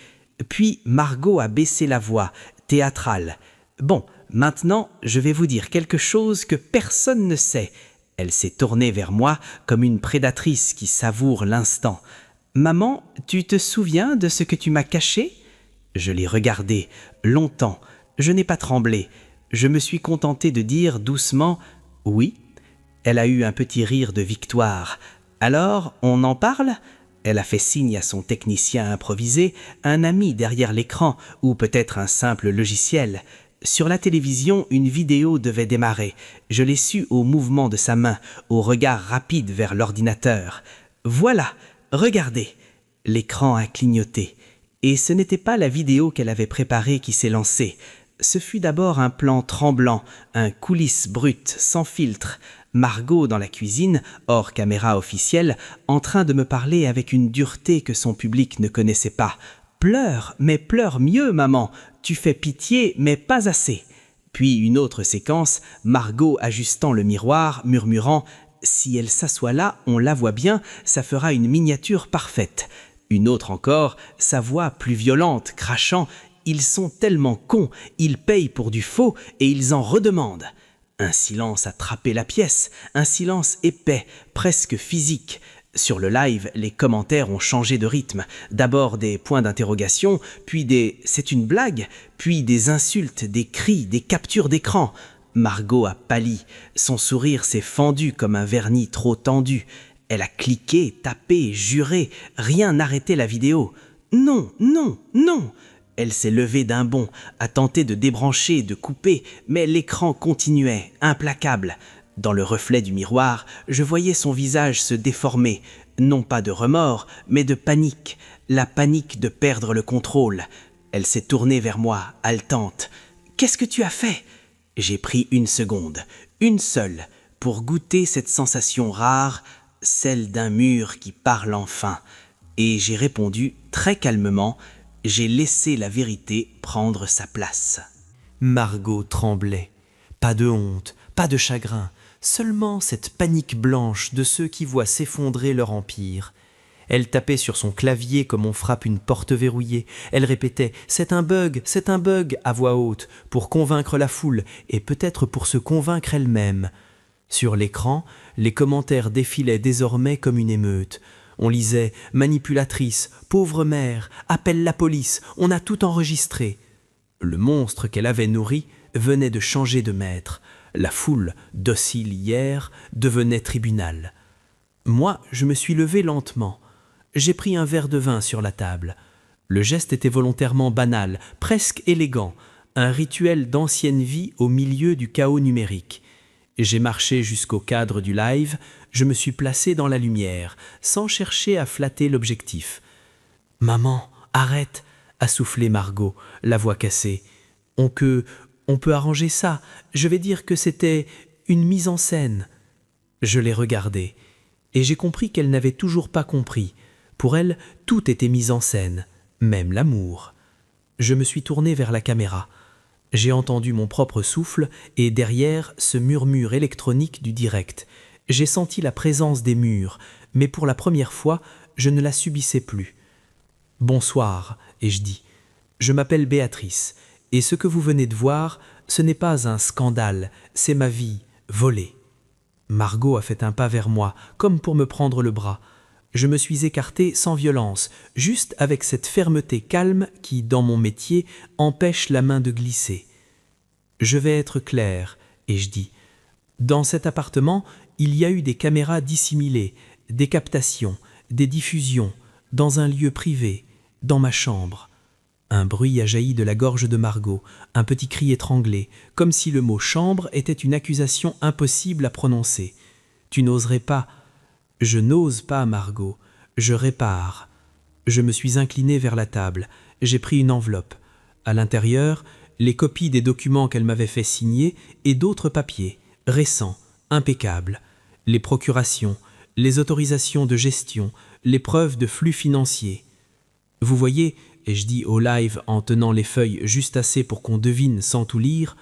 Puis Margot a baissé la voix, théâtrale. « Bon, maintenant, je vais vous dire quelque chose que personne ne sait. » Elle s'est tournée vers moi comme une prédatrice qui savoure l'instant. « Maman, tu te souviens de ce que tu m'as caché ?» Je l'ai regardée longtemps. Je n'ai pas tremblé. Je me suis contenté de dire doucement « oui ». Elle a eu un petit rire de victoire. « Alors, on en parle ?» Elle a fait signe à son technicien improvisé, un ami derrière l'écran ou peut-être un simple logiciel. Sur la télévision, une vidéo devait démarrer. Je l'ai su au mouvement de sa main, au regard rapide vers l'ordinateur. « Voilà, regardez !» L'écran a clignoté. Et ce n'était pas la vidéo qu'elle avait préparée qui s'est lancée. Ce fut d'abord un plan tremblant, un coulisse brut, sans filtre. Margot dans la cuisine, hors caméra officielle, en train de me parler avec une dureté que son public ne connaissait pas. « Pleure, mais pleure mieux, maman. Tu fais pitié, mais pas assez. » Puis une autre séquence, Margot ajustant le miroir, murmurant « Si elle s'assoit là, on la voit bien, ça fera une miniature parfaite. » Une autre encore, sa voix plus violente, crachant « Ils sont tellement cons, ils payent pour du faux et ils en redemandent. » Un silence a trappé la pièce, un silence épais, presque physique. Sur le live, les commentaires ont changé de rythme. D'abord des points d'interrogation, puis des « c'est une blague », puis des insultes, des cris, des captures d'écran. Margot a pâli, son sourire s'est fendu comme un vernis trop tendu. Elle a cliqué, tapé, juré, rien n'arrêtait la vidéo. « Non, non, non !» Elle s'est levée d'un bond, a tenté de débrancher, de couper, mais l'écran continuait, implacable. Dans le reflet du miroir, je voyais son visage se déformer, non pas de remords, mais de panique, la panique de perdre le contrôle. Elle s'est tournée vers moi, haletante. « Qu'est-ce que tu as fait ?» J'ai pris une seconde, une seule, pour goûter cette sensation rare, celle d'un mur qui parle enfin. Et j'ai répondu très calmement. J'ai laissé la vérité prendre sa place. Margot tremblait. Pas de honte, pas de chagrin, seulement cette panique blanche de ceux qui voient s'effondrer leur empire. Elle tapait sur son clavier comme on frappe une porte verrouillée. Elle répétait « c'est un bug » à voix haute, pour convaincre la foule et peut-être pour se convaincre elle-même. Sur l'écran, les commentaires défilaient désormais comme une émeute. On lisait « manipulatrice, pauvre mère, appelle la police, on a tout enregistré ». Le monstre qu'elle avait nourri venait de changer de maître. La foule, docile hier, devenait tribunal. Moi, je me suis levé lentement. J'ai pris un verre de vin sur la table. Le geste était volontairement banal, presque élégant, un rituel d'ancienne vie au milieu du chaos numérique. J'ai marché jusqu'au cadre du live, je me suis placé dans la lumière, sans chercher à flatter l'objectif. « Maman, arrête !» a soufflé Margot, la voix cassée. « On peut arranger ça, je vais dire que c'était une mise en scène. » Je l'ai regardée, et j'ai compris qu'elle n'avait toujours pas compris. Pour elle, tout était mis en scène, même l'amour. Je me suis tourné vers la caméra. J'ai entendu mon propre souffle et derrière ce murmure électronique du direct. J'ai senti la présence des murs, mais pour la première fois, je ne la subissais plus. « Bonsoir » ai-je dit. « Je m'appelle Béatrice, et ce que vous venez de voir, ce n'est pas un scandale, c'est ma vie, volée. » Margot a fait un pas vers moi, comme pour me prendre le bras. Je me suis écarté sans violence, juste avec cette fermeté calme qui, dans mon métier, empêche la main de glisser. « Je vais être clair, » ai-je dit. « Dans cet appartement, il y a eu des caméras dissimulées, des captations, des diffusions, dans un lieu privé, dans ma chambre. » Un bruit a jailli de la gorge de Margot, un petit cri étranglé, comme si le mot « chambre » était une accusation impossible à prononcer. « Tu n'oserais pas » ?»« Je n'ose pas, Margot. Je répare. » Je me suis incliné vers la table. J'ai pris une enveloppe. À l'intérieur, les copies des documents qu'elle m'avait fait signer et d'autres papiers, récents, impeccables, les procurations, les autorisations de gestion, les preuves de flux financiers. Vous voyez, ai-je dit au live en tenant les feuilles juste assez pour qu'on devine sans tout lire,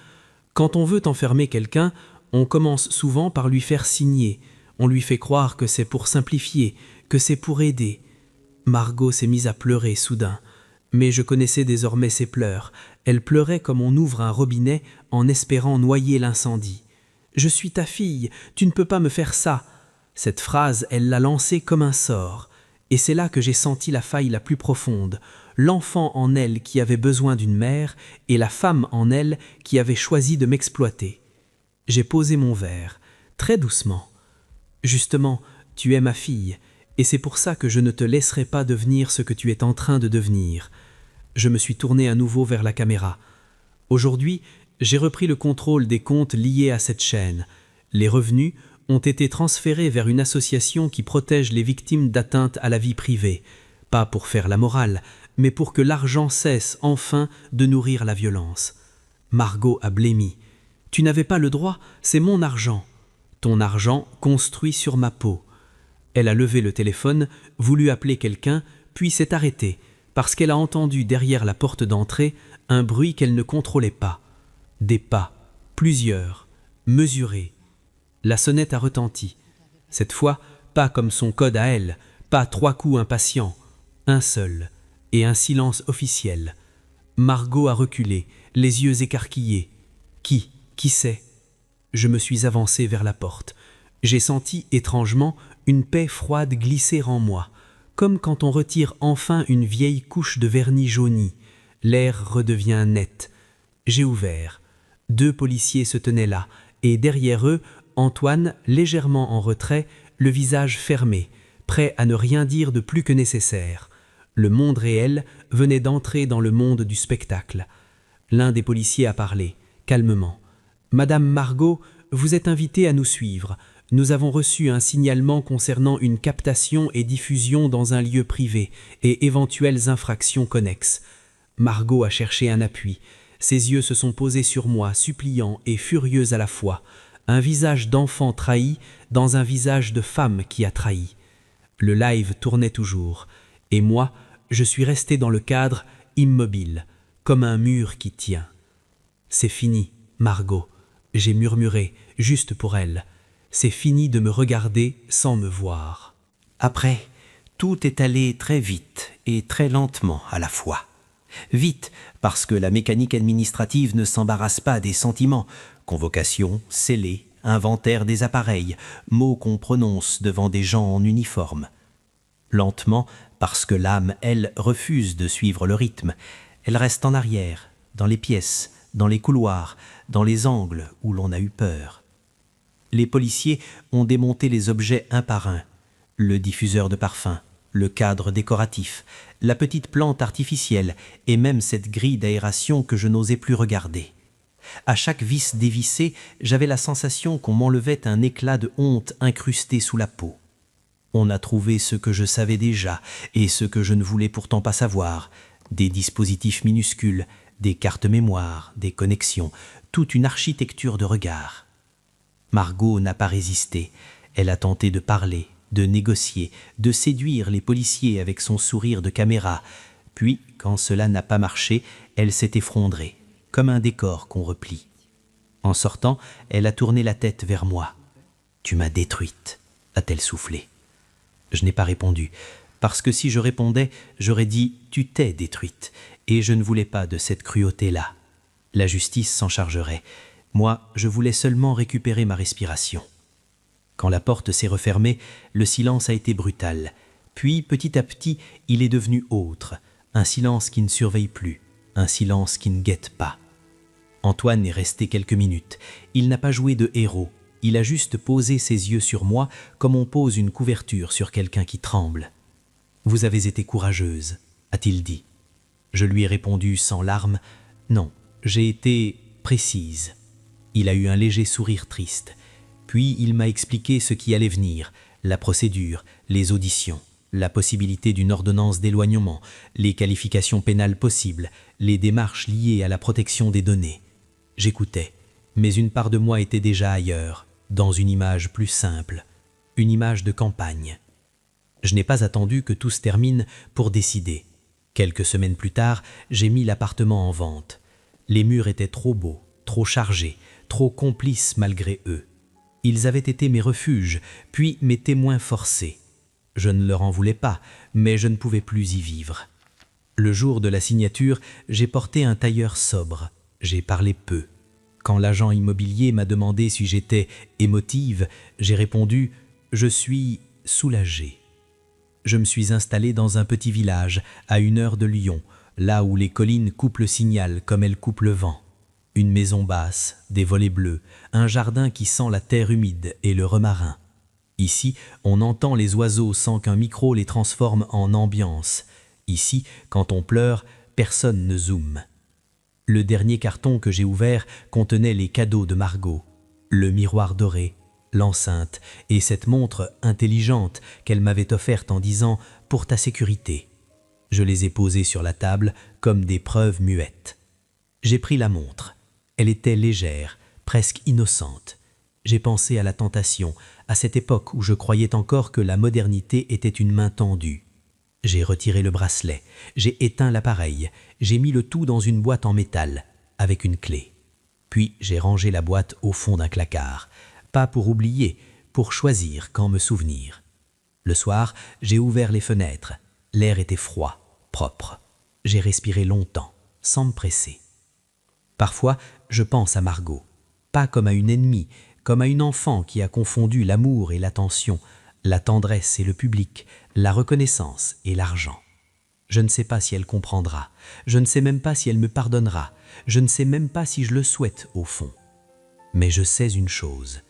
quand on veut enfermer quelqu'un, on commence souvent par lui faire signer, on lui fait croire que c'est pour simplifier, que c'est pour aider. Margot s'est mise à pleurer soudain, mais je connaissais désormais ses pleurs. Elle pleurait comme on ouvre un robinet en espérant noyer l'incendie. « Je suis ta fille, tu ne peux pas me faire ça !» Cette phrase, elle l'a lancée comme un sort. Et c'est là que j'ai senti la faille la plus profonde, l'enfant en elle qui avait besoin d'une mère et la femme en elle qui avait choisi de m'exploiter. J'ai posé mon verre, très doucement. « Justement, tu es ma fille, et c'est pour ça que je ne te laisserai pas devenir ce que tu es en train de devenir. » Je me suis tourné à nouveau vers la caméra. Aujourd'hui, j'ai repris le contrôle des comptes liés à cette chaîne. Les revenus ont été transférés vers une association qui protège les victimes d'atteintes à la vie privée, pas pour faire la morale, mais pour que l'argent cesse enfin de nourrir la violence. Margot a blêmi. « Tu n'avais pas le droit, c'est mon argent. » Ton argent construit sur ma peau. Elle a levé le téléphone, voulu appeler quelqu'un, puis s'est arrêtée, parce qu'elle a entendu derrière la porte d'entrée un bruit qu'elle ne contrôlait pas. Des pas, plusieurs, mesurés. La sonnette a retenti. Cette fois, pas comme son code à elle, pas 3 coups impatients, un seul, et un silence officiel. Margot a reculé, les yeux écarquillés. Qui sait ? Je me suis avancé vers la porte. J'ai senti étrangement une paix froide glisser en moi, comme quand on retire enfin une vieille couche de vernis jauni. L'air redevient net. J'ai ouvert. 2 policiers se tenaient là, et derrière eux, Antoine, légèrement en retrait, le visage fermé, prêt à ne rien dire de plus que nécessaire. Le monde réel venait d'entrer dans le monde du spectacle. L'un des policiers a parlé, calmement. « Madame Margot, vous êtes invitée à nous suivre. Nous avons reçu un signalement concernant une captation et diffusion dans un lieu privé et éventuelles infractions connexes. » Margot a cherché un appui. Ses yeux se sont posés sur moi, suppliants et furieux à la fois. Un visage d'enfant trahi dans un visage de femme qui a trahi. Le live tournait toujours. Et moi, je suis resté dans le cadre, immobile, comme un mur qui tient. « C'est fini, Margot. » J'ai murmuré, juste pour elle. C'est fini de me regarder sans me voir. Après, tout est allé très vite et très lentement à la fois. Vite, parce que la mécanique administrative ne s'embarrasse pas des sentiments. Convocation, scellé, inventaire des appareils, mots qu'on prononce devant des gens en uniforme. Lentement, parce que l'âme, elle, refuse de suivre le rythme. Elle reste en arrière, dans les pièces, dans les couloirs, dans les angles où l'on a eu peur. Les policiers ont démonté les objets un par un. Le diffuseur de parfum, le cadre décoratif, la petite plante artificielle et même cette grille d'aération que je n'osais plus regarder. À chaque vis dévissée, j'avais la sensation qu'on m'enlevait un éclat de honte incrusté sous la peau. On a trouvé ce que je savais déjà et ce que je ne voulais pourtant pas savoir, des dispositifs minuscules, des cartes mémoire, des connexions, toute une architecture de regard. Margot n'a pas résisté. Elle a tenté de parler, de négocier, de séduire les policiers avec son sourire de caméra. Puis, quand cela n'a pas marché, elle s'est effondrée, comme un décor qu'on replie. En sortant, elle a tourné la tête vers moi. « Tu m'as détruite », a-t-elle soufflé. Je n'ai pas répondu, parce que si je répondais, j'aurais dit « tu t'es détruite », et je ne voulais pas de cette cruauté-là. La justice s'en chargerait. Moi, je voulais seulement récupérer ma respiration. Quand la porte s'est refermée, le silence a été brutal. Puis, petit à petit, il est devenu autre, un silence qui ne surveille plus, un silence qui ne guette pas. Antoine est resté quelques minutes. Il n'a pas joué de héros. Il a juste posé ses yeux sur moi comme on pose une couverture sur quelqu'un qui tremble. « Vous avez été courageuse », a-t-il dit. Je lui ai répondu sans larmes « Non, j'ai été précise ». Il a eu un léger sourire triste. Puis il m'a expliqué ce qui allait venir, la procédure, les auditions. la possibilité d'une ordonnance d'éloignement, les qualifications pénales possibles, les démarches liées à la protection des données. J'écoutais, mais une part de moi était déjà ailleurs, dans une image plus simple, une image de campagne. Je n'ai pas attendu que tout se termine pour décider. Quelques semaines plus tard, j'ai mis l'appartement en vente. Les murs étaient trop beaux, trop chargés, trop complices malgré eux. Ils avaient été mes refuges, puis mes témoins forcés. Je ne leur en voulais pas, mais je ne pouvais plus y vivre. Le jour de la signature, j'ai porté un tailleur sobre. J'ai parlé peu. Quand l'agent immobilier m'a demandé si j'étais émotive, j'ai répondu « Je suis soulagée ». Je me suis installé dans un petit village, à 1 heure de Lyon, là où les collines coupent le signal comme elles coupent le vent. Une maison basse, des volets bleus, un jardin qui sent la terre humide et le romarin. Ici, on entend les oiseaux sans qu'un micro les transforme en ambiance. Ici, quand on pleure, personne ne zoome. Le dernier carton que j'ai ouvert contenait les cadeaux de Margot, le miroir doré, l'enceinte et cette montre intelligente qu'elle m'avait offerte en disant « pour ta sécurité ». Je les ai posés sur la table comme des preuves muettes. J'ai pris la montre. Elle était légère, presque innocente. J'ai pensé à la tentation, à cette époque où je croyais encore que la modernité était une main tendue. J'ai retiré le bracelet, j'ai éteint l'appareil, j'ai mis le tout dans une boîte en métal, avec une clé. Puis j'ai rangé la boîte au fond d'un placard, pas pour oublier, pour choisir quand me souvenir. Le soir, j'ai ouvert les fenêtres. L'air était froid, propre. J'ai respiré longtemps, sans me presser. Parfois, je pense à Margot, pas comme à une ennemie, comme à une enfant qui a confondu l'amour et l'attention, la tendresse et le public, la reconnaissance et l'argent. Je ne sais pas si elle comprendra, je ne sais même pas si elle me pardonnera, je ne sais même pas si je le souhaite au fond. Mais je sais une chose,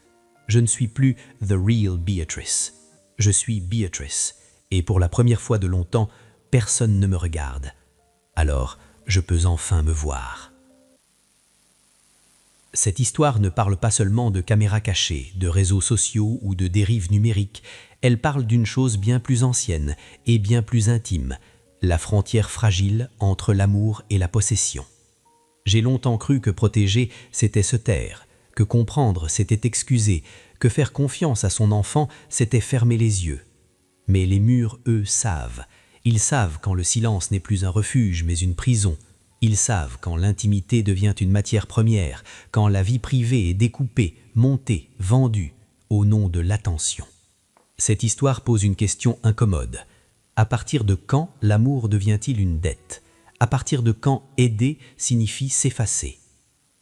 je ne suis plus the real Beatrice, je suis Beatrice, et pour la première fois de longtemps, personne ne me regarde. Alors, je peux enfin me voir. Cette histoire ne parle pas seulement de caméras cachées, de réseaux sociaux ou de dérives numériques, elle parle d'une chose bien plus ancienne et bien plus intime, la frontière fragile entre l'amour et la possession. J'ai longtemps cru que protéger, c'était se taire, que comprendre, c'était excuser, que faire confiance à son enfant, c'était fermer les yeux. Mais les murs, eux, savent. Ils savent quand le silence n'est plus un refuge, mais une prison. Ils savent quand l'intimité devient une matière première, quand la vie privée est découpée, montée, vendue, au nom de l'attention. Cette histoire pose une question incommode. À partir de quand l'amour devient-il une dette? À partir de quand aider signifie s'effacer?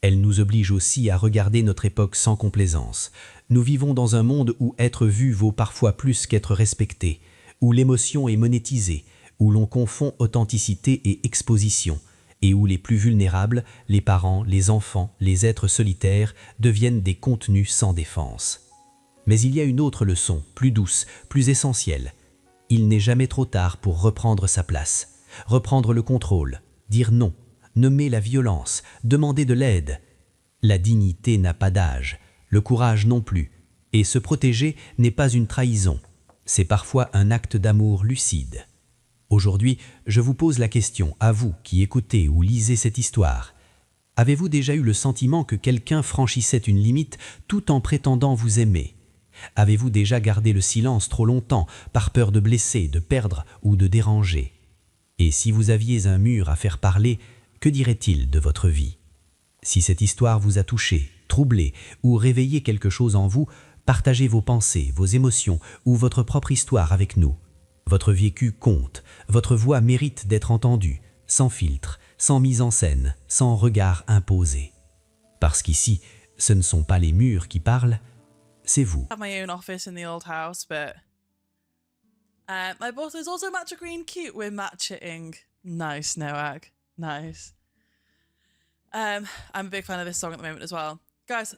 Elle nous oblige aussi à regarder notre époque sans complaisance. Nous vivons dans un monde où être vu vaut parfois plus qu'être respecté, où l'émotion est monétisée, où l'on confond authenticité et exposition, et où les plus vulnérables, les parents, les enfants, les êtres solitaires, deviennent des contenus sans défense. Mais il y a une autre leçon, plus douce, plus essentielle. Il n'est jamais trop tard pour reprendre sa place, reprendre le contrôle, dire non, nommer la violence, demander de l'aide. La dignité n'a pas d'âge, le courage non plus, et se protéger n'est pas une trahison, c'est parfois un acte d'amour lucide. Aujourd'hui, je vous pose la question, à vous qui écoutez ou lisez cette histoire. Avez-vous déjà eu le sentiment que quelqu'un franchissait une limite tout en prétendant vous aimer? Avez-vous déjà gardé le silence trop longtemps par peur de blesser, de perdre ou de déranger? Et si vous aviez un mur à faire parler, que dirait-il de votre vie? Si cette histoire vous a touché, troublé ou réveillé quelque chose en vous, partagez vos pensées, vos émotions ou votre propre histoire avec nous. Votre vécu compte, votre voix mérite d'être entendue, sans filtre, sans mise en scène, sans regard imposé. Parce qu'ici, ce ne sont pas les murs qui parlent, c'est vous. I have my own office in the old house, but my boss is also matcha green cute. We're matching. Nice, Noak. Nice. I'm a big fan of this song at the moment as well. Guys,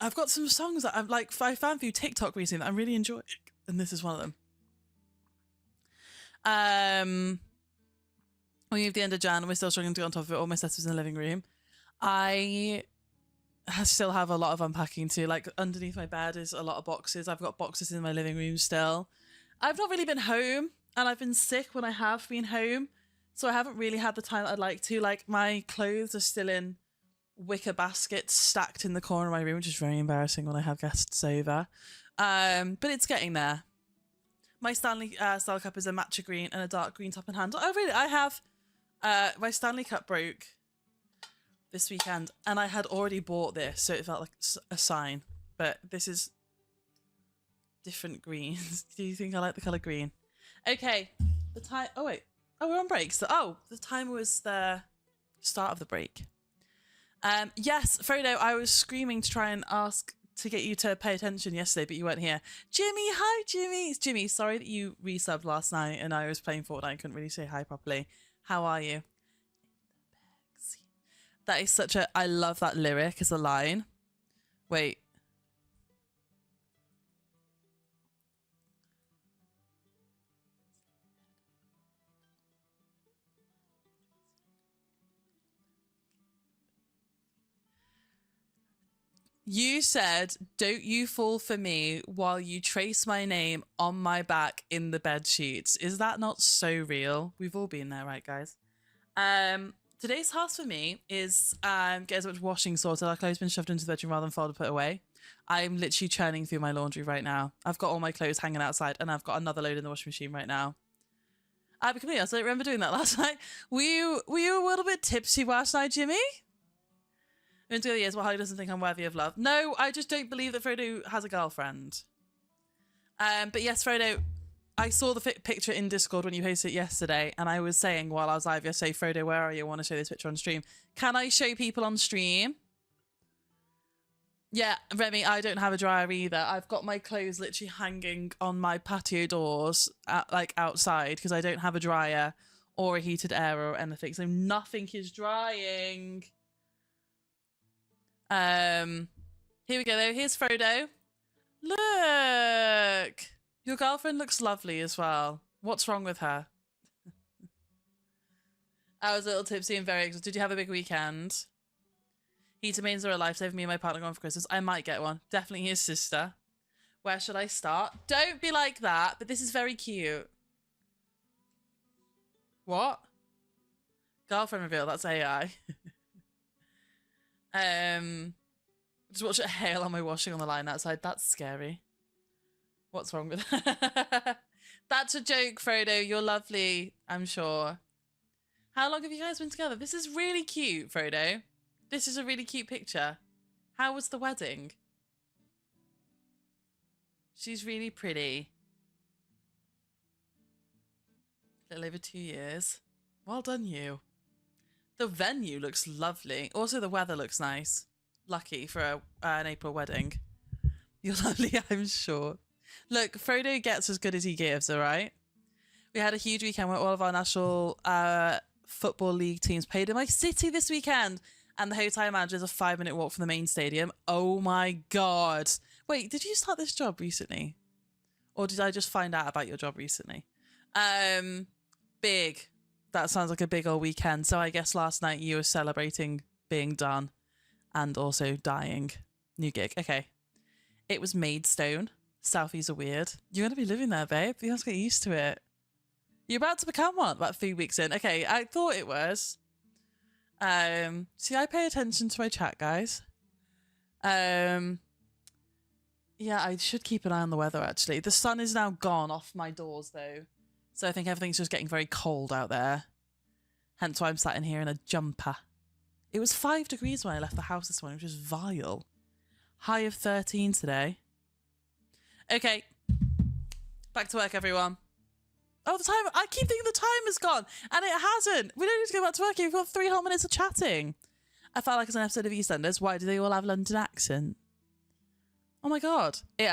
I've got some songs that I found through TikTok recently that I'm really enjoying, and this is one of them. We're at the end of Jan and we're still struggling to get on top of it. All my stuff was in the living room. I still have a lot of unpacking to. Like underneath my bed is a lot of boxes. I've got boxes in my living room still. I've not really been home, and I've been sick when I have been home, so I haven't really had the time that I'd like to. Like, my clothes are still in wicker baskets stacked in the corner of my room, which is very embarrassing when I have guests over. But it's getting there. My Stanley Style Cup is a matcha green and a dark green top and handle. Oh, really? I have... my Stanley Cup broke this weekend, and I had already bought this, so it felt like a sign. But this is different greens. Do you think I like the colour green? Okay. The time... Oh, wait. Oh, we're on break. So, the time was the start of the break. Yes, Frodo, I was screaming to try and ask to get you to pay attention yesterday, but you weren't here. Jimmy, hi, Jimmy. It's Jimmy. Sorry that you resubbed last night and I was playing Fortnite and couldn't really say hi properly. How are you? That is such a... I love that lyric as a line. Wait. You said, "Don't you fall for me while you trace my name on my back in the bed sheets." Is that not so real? We've all been there, right, guys? Today's task for me is get as much washing sorted. Our clothes been shoved into the bedroom rather than folded put away. I'm literally churning through my laundry right now. I've got all my clothes hanging outside and I've got another load in the washing machine right now. I'll be completely honest, I don't remember doing that last night. Were you a little bit tipsy last night, Jimmy? In 2 years, well, Holly doesn't think I'm worthy of love. No, I just don't believe that Frodo has a girlfriend. But yes, Frodo, I saw the picture in Discord when you posted it yesterday, and I was saying while I was live yesterday, Frodo, where are you? I want to show this picture on stream. Can I show people on stream? Yeah, Remy, I don't have a dryer either. I've got my clothes literally hanging on my patio doors, like outside, because I don't have a dryer or a heated air or anything, so nothing is drying. Here we go though. Here's Frodo. Look! Your girlfriend looks lovely as well. What's wrong with her? I was a little tipsy and very exhausted. Did you have a big weekend? Heater mains are a lifesaver. Me and my partner going for Christmas. I might get one. Definitely his sister. Where should I start? Don't be like that, but this is very cute. What? Girlfriend reveal, that's AI. Just watch it hail on my washing on the line outside. That's scary. What's wrong with that? That's a joke, Frodo. You're lovely, I'm sure. How long have you guys been together? This is really cute, Frodo. This is a really cute picture. How was the wedding? She's really pretty. A little over 2 years. Well done, you. The venue looks lovely. Also, the weather looks nice. Lucky for an April wedding. You're lovely, I'm sure. Look, Frodo gets as good as he gives, all right? We had a huge weekend where all of our national football league teams played in my city this weekend. And the hotel manager is a 5-minute walk from the main stadium. Oh my God. Wait, did you start this job recently? Or did I just find out about your job recently? Big. That sounds like a big old weekend. So I guess last night you were celebrating being done and also dying. New gig. Okay. It was Maidstone. Southees are weird. You're going to be living there, babe. You have to get used to it. You're about to become one about 3 weeks in. Okay, I thought it was. See, I pay attention to my chat, guys. Yeah, I should keep an eye on the weather, actually. The sun is now gone off my doors, though. So I think everything's just getting very cold out there. Hence why I'm sat in here in a jumper. It was 5 degrees when I left the house this morning, which is vile. High of 13 today. Okay. Back to work, everyone. Oh, the time. I keep thinking the time is gone. And it hasn't. We don't need to go back to work. We've got 3 whole minutes of chatting. I felt like it's an episode of EastEnders. Why do they all have London accent? Oh my God. It has